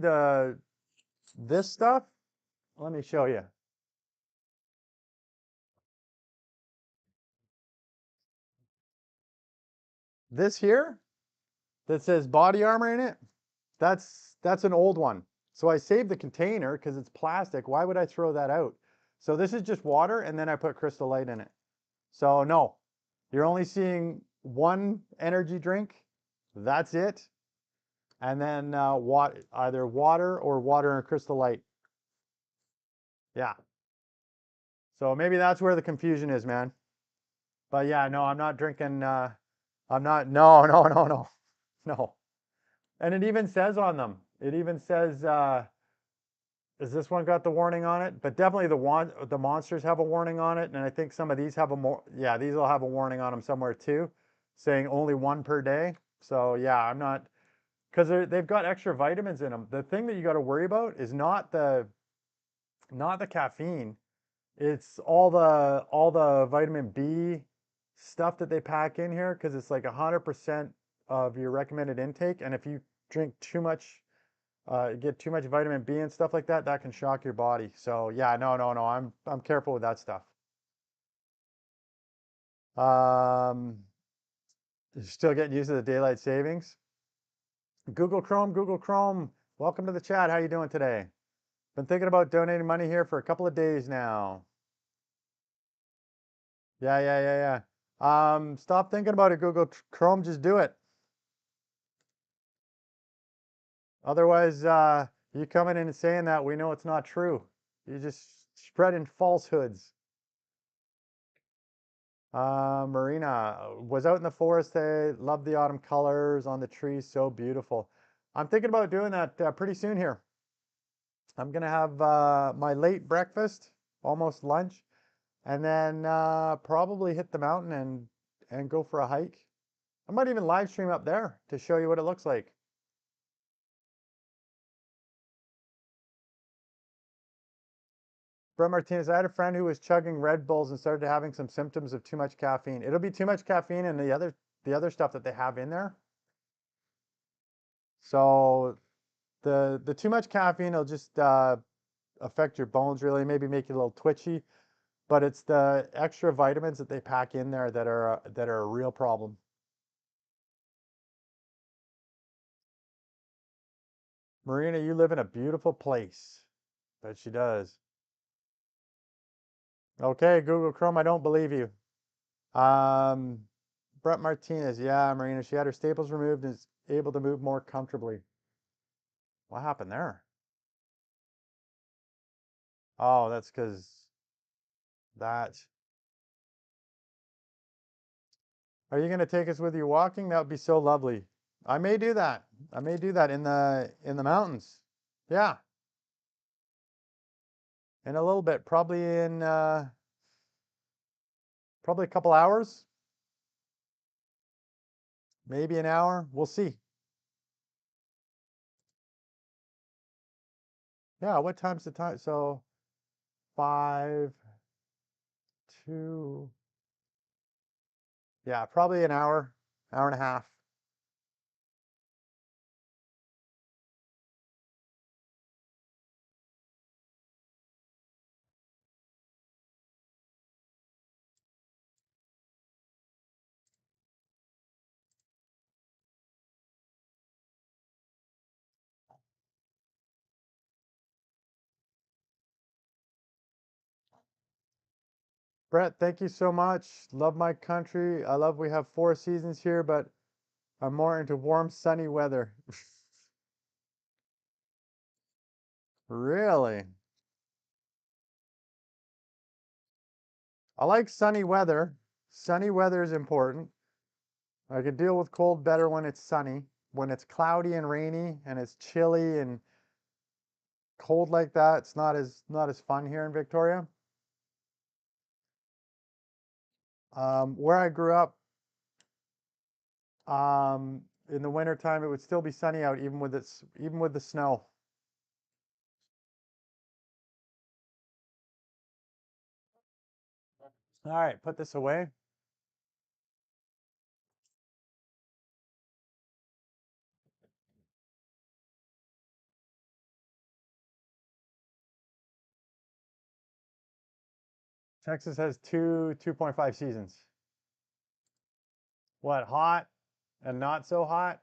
this stuff, let me show you. This here that says body armor in it, that's an old one. So I saved the container because it's plastic. Why would I throw that out? So this is just water, and then I put Crystal Light in it. So no, you're only seeing one energy drink. That's it. And then either water or water and Crystal Light. Yeah. So maybe that's where the confusion is, man. But yeah, no, I'm not drinking. I'm not. No, no, no, no, no. And it even says on them. It even says, "Is this one got the warning on it?" But definitely the monsters have a warning on it, and I think some of these have a more. Yeah, these will have a warning on them somewhere too, saying only one per day. So yeah, I'm not, because they've got extra vitamins in them. The thing that you got to worry about is not the caffeine. It's all the vitamin B stuff that they pack in here, because it's like 100% of your recommended intake. And if you drink too much, get too much vitamin B and stuff like that, that can shock your body. So yeah, no, no, no. I'm careful with that stuff. Um, you're still getting used to the daylight savings. Google Chrome, Google Chrome. Welcome to the chat. How you doing today? Been thinking about donating money here for a couple of days now. Yeah, yeah, yeah, yeah. Stop thinking about it, Google Chrome. Just do it. Otherwise, you coming in and saying that, we know it's not true. You're just spreading falsehoods. Marina was out in the forest today. Loved the autumn colors on the trees. So beautiful. I'm thinking about doing that pretty soon here. I'm gonna have my late breakfast, almost lunch, and then probably hit the mountain and go for a hike. I might even live stream up there to show you what it looks like. Brett Martinez, I had a friend who was chugging Red Bulls and started having some symptoms of too much caffeine. It'll be too much caffeine and the other stuff that they have in there. So the too much caffeine will just affect your bones really, maybe make you a little twitchy. But it's the extra vitamins that they pack in there that are a real problem. Marina, you live in a beautiful place. Bet she does. Okay, Google Chrome, I don't believe you. Um, Brett Martinez, yeah, Marina, she had her staples removed and is able to move more comfortably. What happened there? Oh, that's because that. Are you going to take us with you walking? That would be so lovely. I may do that. I may do that in the mountains. Yeah, in a little bit, probably in probably a couple hours, maybe an hour. We'll see. Yeah, what time's the time? So 5, 2. Yeah, probably an hour, hour and a half. Brett, thank you so much. Love my country. I love we have 4 seasons here, but I'm more into warm, sunny weather. Really? I like sunny weather. Sunny weather is important. I can deal with cold better when it's sunny. When it's cloudy and rainy and it's chilly and cold like that, it's not as fun here in Victoria. Where I grew up, in the wintertime, it would still be sunny out even with the snow. All right, put this away. Texas has 2.5 seasons. What, hot and not so hot?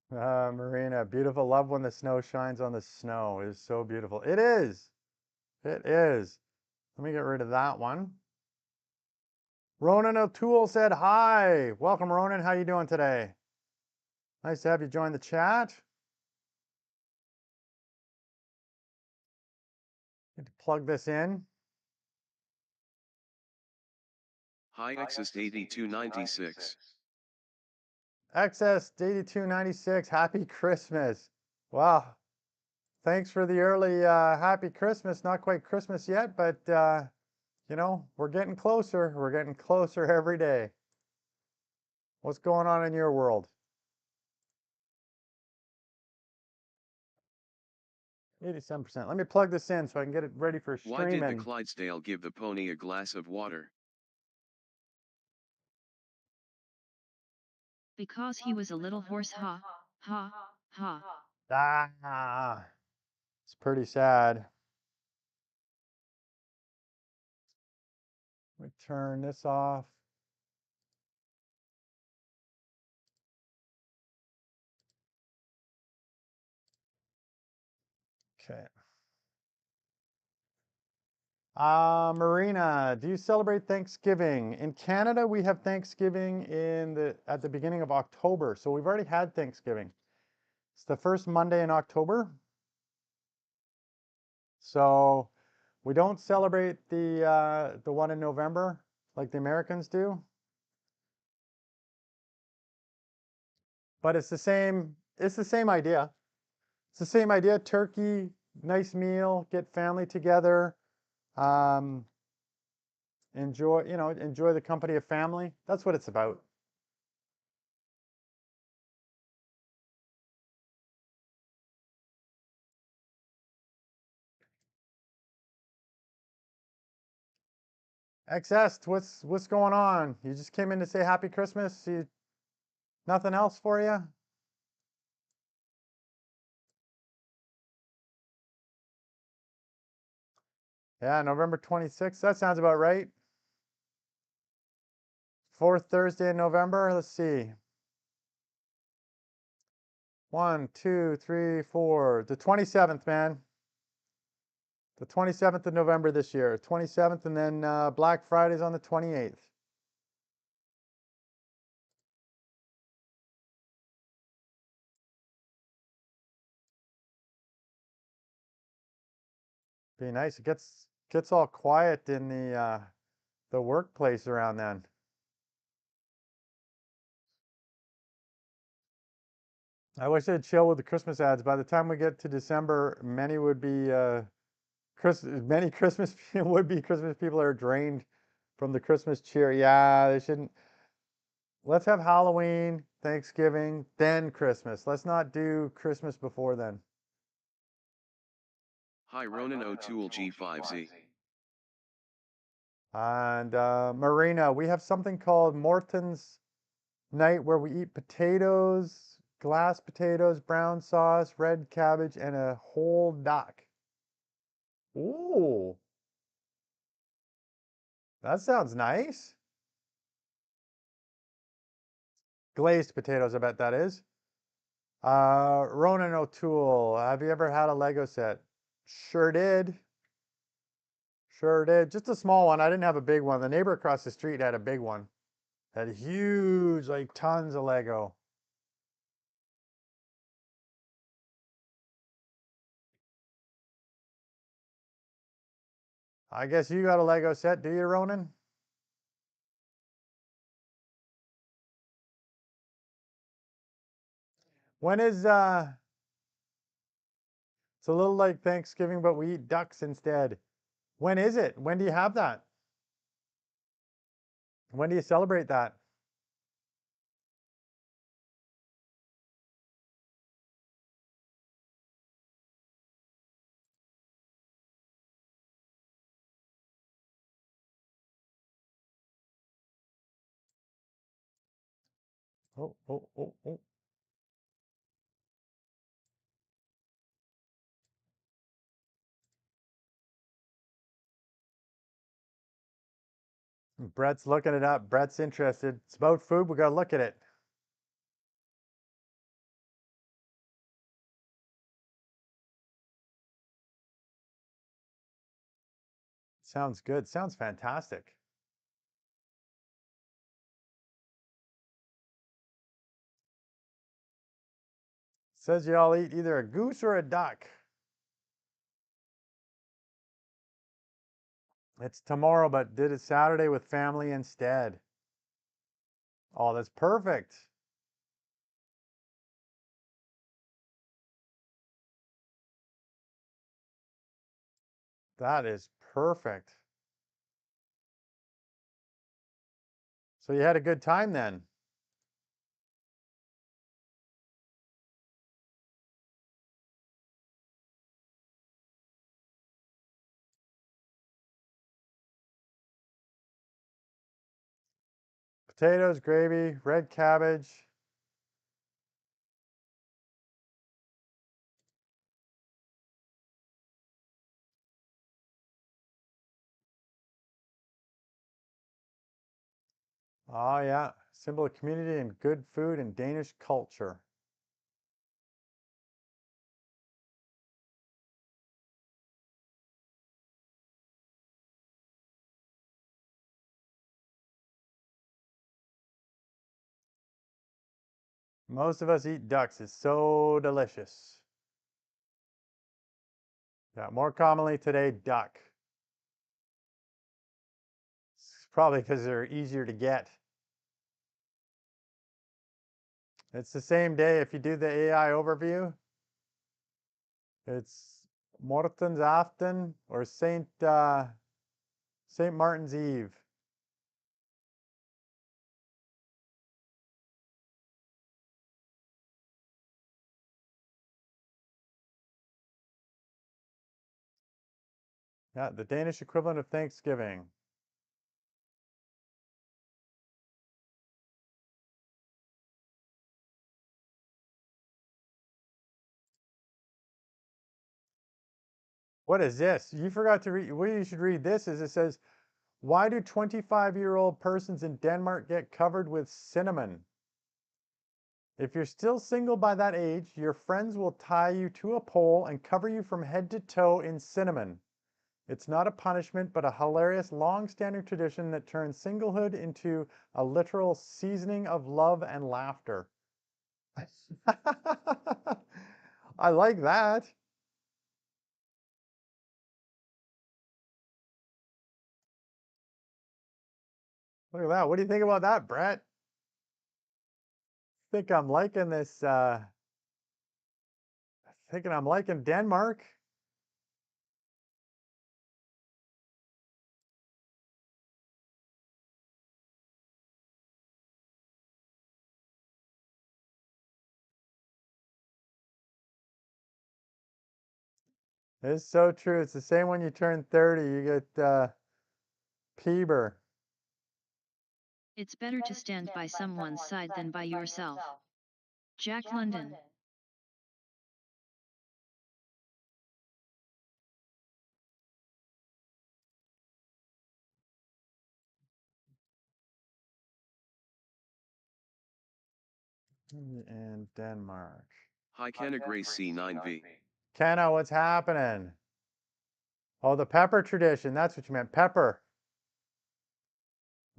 Marina, beautiful. Love when the snow shines on the snow. It is so beautiful. It is. It is. Let me get rid of that one. Ronan O'Toole said hi. Welcome, Ronan. How you doing today? Nice to have you join the chat. Need to plug this in. Hi Exist 8296. XS 8296. Happy Christmas. Wow. Thanks for the early happy Christmas. Not quite Christmas yet, but we're getting closer. We're getting closer every day. What's going on in your world? 87%. Let me plug this in so I can get it ready for Why did the streaming. Clydesdale give the pony a glass of water? Because he was a little horse, ha, ha, ha. Ah, it's pretty sad. Let me turn this off. Okay. Marina, do you celebrate Thanksgiving? In Canada, we have Thanksgiving at the beginning of October, so we've already had Thanksgiving. It's the first Monday in October. So we don't celebrate the one in November like the Americans do. But it's the same idea. It's the same idea. Turkey, nice meal, get family together, um, enjoy the company of family. That's what it's about. XS, what's going on? You just came in to say Happy Christmas. Nothing else for you? Yeah, November 26th. That sounds about right. Fourth Thursday in November. Let's see. 1, 2, 3, 4. The 27th, man. The 27th of November this year. 27th, and then Black Friday's on the 28th. Be nice. It gets all quiet in the workplace around then. I wish I'd chill with the Christmas ads. By the time we get to December, many would be many Christmas would be Christmas people are drained from the Christmas cheer. Yeah, they shouldn't. Let's have Halloween, Thanksgiving, then Christmas. Let's not do Christmas before then. Hi Ronan O'Toole G5Z. And Marina, we have something called Morton's Night where we eat potatoes, glass potatoes, brown sauce, red cabbage, and a whole duck. Ooh, that sounds nice. Glazed potatoes, I bet that is. Ronan O'Toole, have you ever had a Lego set? Sure did. Sure did. Just a small one. I didn't have a big one. The neighbor across the street had a big one. Had huge, like tons of Lego. I guess you got a Lego set, do you, Ronan? When is it's a little like Thanksgiving, but we eat ducks instead. When is it? When do you have that? When do you celebrate that? Oh, oh, oh, oh. Brett's looking it up. Brett's interested. It's about food. We gotta look at it. Sounds good. Sounds fantastic. Says you all eat either a goose or a duck. It's tomorrow, but did it Saturday with family instead. Oh, that's perfect. That is perfect. So you had a good time then. Potatoes, gravy, red cabbage. Oh yeah, symbol of community and good food and Danish culture. Most of us eat ducks. It's so delicious. Yeah, more commonly today, duck. It's probably because they're easier to get. It's the same day if you do the AI overview. It's Morten's Afton or Saint Martin's Eve. Yeah, the Danish equivalent of Thanksgiving. What is this? You forgot to read. What you should read this is it says, why do 25-year-old persons in Denmark get covered with cinnamon? If you're still single by that age, your friends will tie you to a pole and cover you from head to toe in cinnamon. It's not a punishment, but a hilarious long-standing tradition that turns singlehood into a literal seasoning of love and laughter. I like that. Look at that. What do you think about that, Brett? Think I'm liking this, thinking I'm liking Denmark. It's so true. It's the same when you turn 30, you get Peeber. It's better to stand by someone's side than by yourself. Jack London. And Denmark. Hi Kenna Grace C9V. Kenna, what's happening? Oh, the pepper tradition. That's what you meant. Pepper.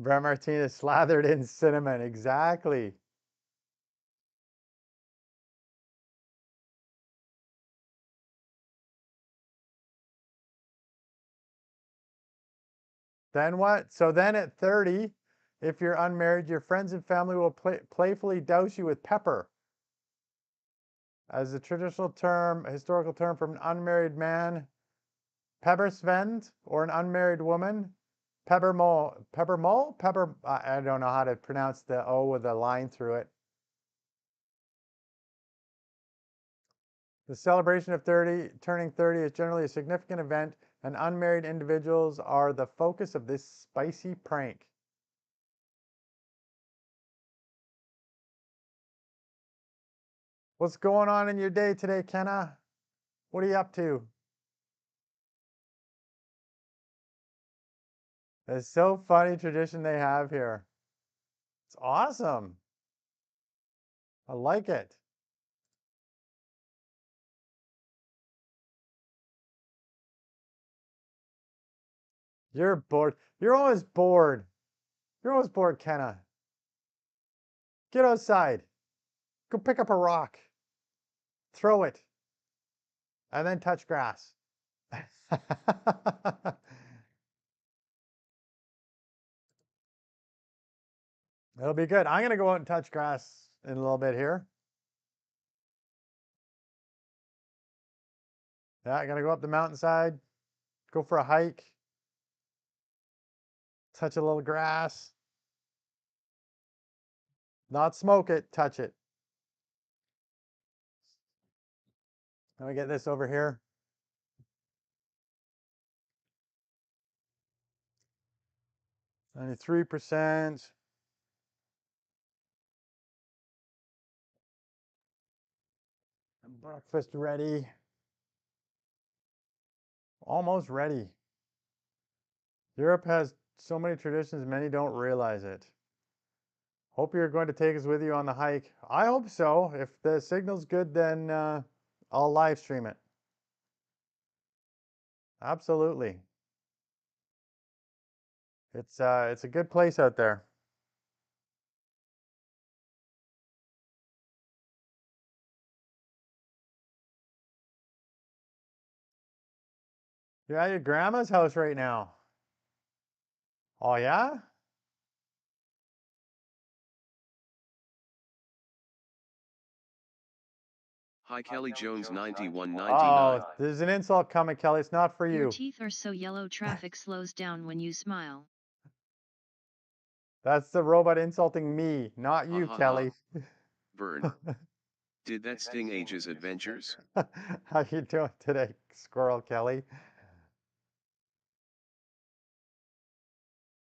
Brett Martinez slathered in cinnamon. Exactly. Then what? So then at 30, if you're unmarried, your friends and family will playfully douse you with pepper. As a traditional term, a historical term from an unmarried man, peppersvend, or an unmarried woman, peppermole, peppermole, pepper. I don't know how to pronounce the O with a line through it. The celebration of turning 30 is generally a significant event, and unmarried individuals are the focus of this spicy prank. What's going on in your day today, Kenna? What are you up to? It's so funny tradition they have here. It's awesome. I like it. You're bored. You're always bored. You're always bored, Kenna. Get outside. Go pick up a rock. Throw it. And then touch grass. It'll be good. I'm going to go out and touch grass in a little bit here. Yeah, I got to go up the mountainside, go for a hike, touch a little grass. Not smoke it, touch it. Let me get this over here. $93%. Breakfast ready. Almost ready. Europe has so many traditions, many don't realize it. Hope you're going to take us with you on the hike. I hope so. If the signal's good, then I'll live stream it. Absolutely. It's a good place out there. You're at your grandma's house right now. Oh yeah? Hi Kelly Jones 9199. Oh, there's an insult coming, Kelly. It's not for Your you. teeth are so yellow traffic slows down when you smile. That's the robot insulting me, not Ha you, ha ha. Kelly. Burn. Did that sting Age's Adventures? How you doing today, Squirrel Kelly?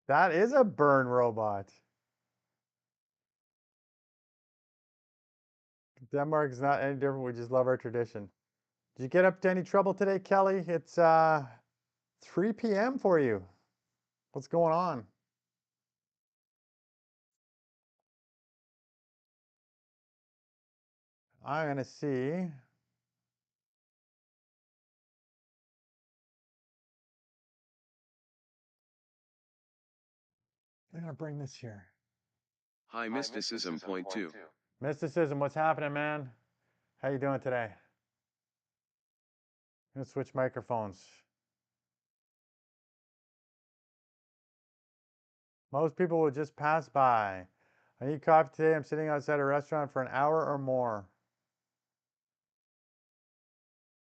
That is a burn robot. Denmark is not any different. We just love our tradition. Did you get up to any trouble today, Kelly? It's 3 p.m. for you. What's going on? I'm gonna see. I'm gonna bring this here. High mysticism point two. Mysticism, what's happening, man? How you doing today? I'm gonna switch microphones. Most people will just pass by. I need coffee today. I'm sitting outside a restaurant for an hour or more.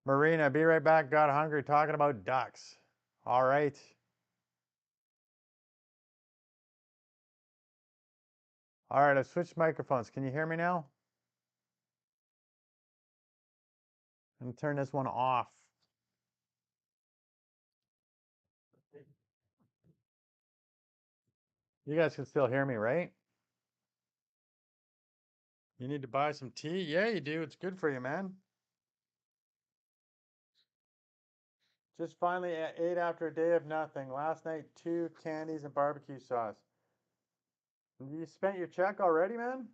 Marina, be right back. Got hungry talking about ducks. All right. All right, I've switched microphones. Can you hear me now? And turn this one off. You guys can still hear me, right? You need to buy some tea? Yeah, you do. It's good for you, man. Just finally ate after a day of nothing. Last night, 2 candies and barbecue sauce. You spent your check already, man?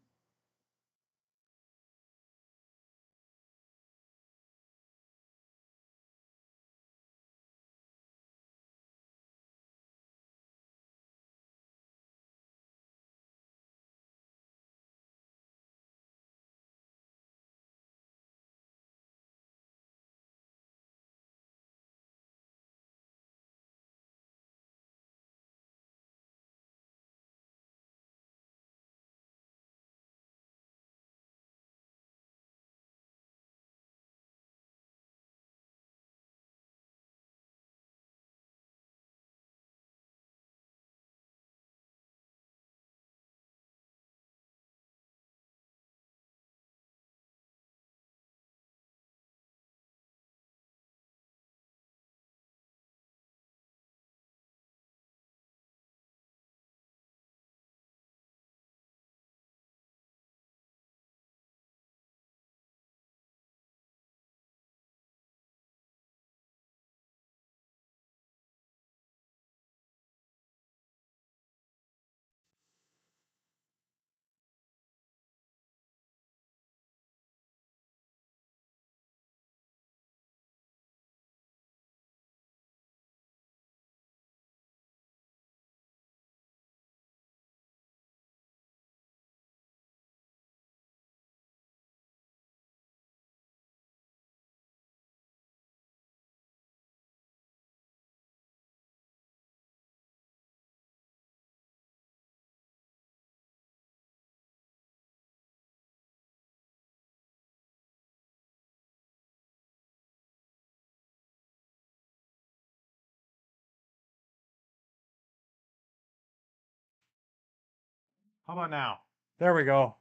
How about now? There we go.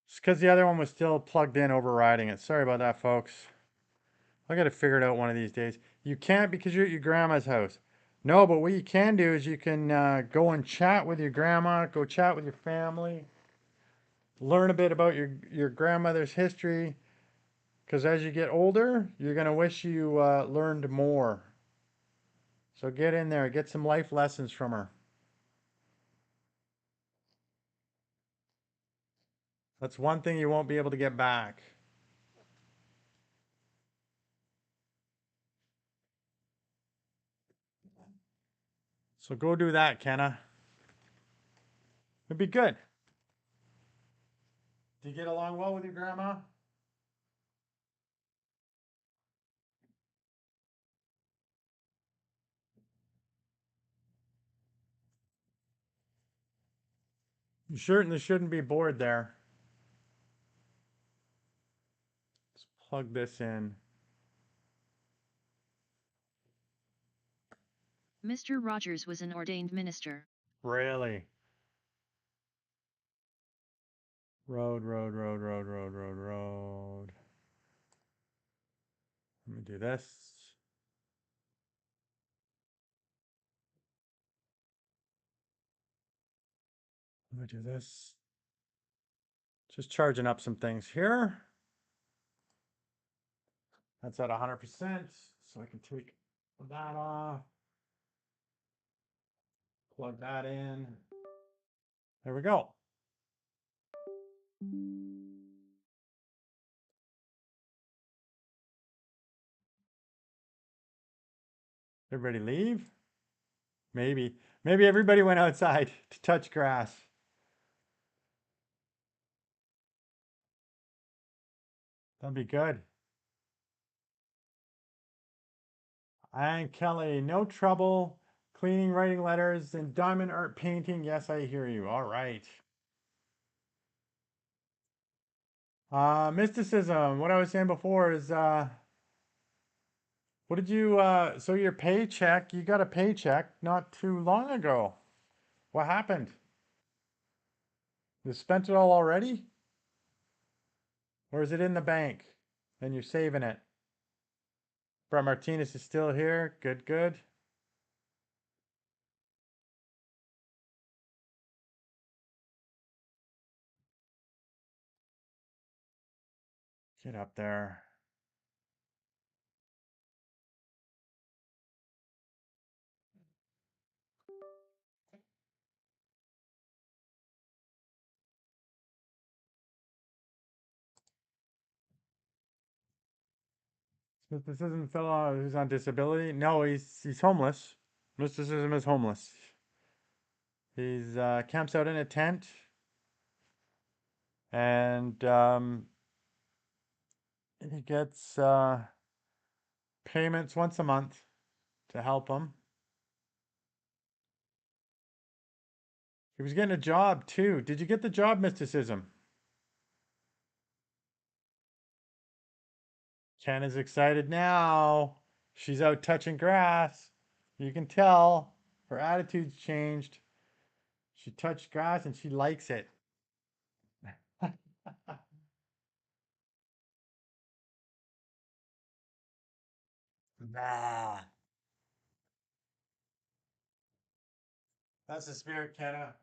It's because the other one was still plugged in, overriding it. Sorry about that, folks. I got to figure it out one of these days. You can't because you're at your grandma's house. No, but what you can do is you can go and chat with your grandma, go chat with your family, learn a bit about your grandmother's history. Because as you get older, you're going to wish you learned more. So get in there, get some life lessons from her. That's one thing you won't be able to get back. So go do that, Kenna. It'd be good. Do you get along well with your grandma? You certainly shouldn't be bored there. Let's plug this in. Mr. Rogers was an ordained minister. Really? Road, road, road, road, road, road, road. Let me do this. Let me do this. Just charging up some things here. That's at 100%. So I can take that off. Plug that in. There we go. Everybody leave? Maybe. Maybe everybody went outside to touch grass. That'd be good. And Kelly, no trouble cleaning, writing letters, and diamond art painting. Yes, I hear you. All right. Mysticism. What I was saying before is, what did you, so your paycheck, you got a paycheck not too long ago. What happened? You spent it all already? Or is it in the bank and you're saving it? Brett Martinez is still here. Good, good. Get up there. Mysticism fellow who's on disability. No, he's homeless. Mysticism is homeless. He's camps out in a tent, and he gets payments once a month to help him. He was getting a job too. Did you get the job, Mysticism? Ken is excited now. She's out touching grass. You can tell her attitude's changed. She touched grass and she likes it. Nah. That's the spirit, Kenna.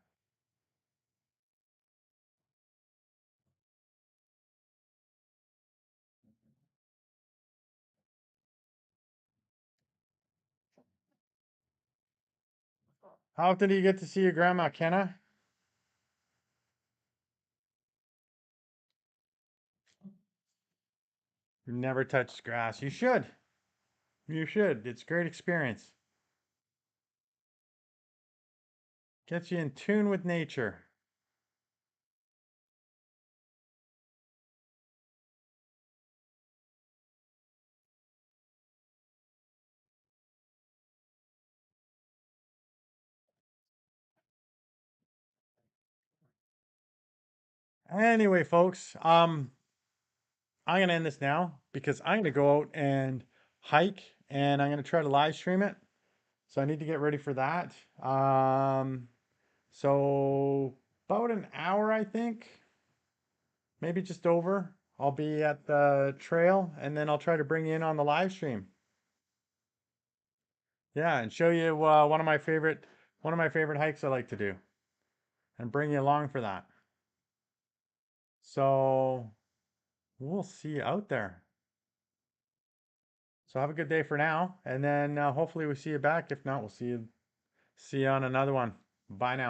How often do you get to see your grandma, Kenna? You've never touched grass. You should. You should. It's a great experience. Gets you in tune with nature. Anyway, folks, I'm gonna end this now because I'm gonna go out and hike and I'm gonna try to live stream it. So I need to get ready for that. So about an hour, I think, maybe just over. I'll be at the trail and then I'll try to bring you in on the live stream. Yeah, and show you one of my favorite hikes I like to do and bring you along for that. So we'll see you out there. So have a good day for now, and then hopefully we see you back. If not, we'll see you on another one. Bye now.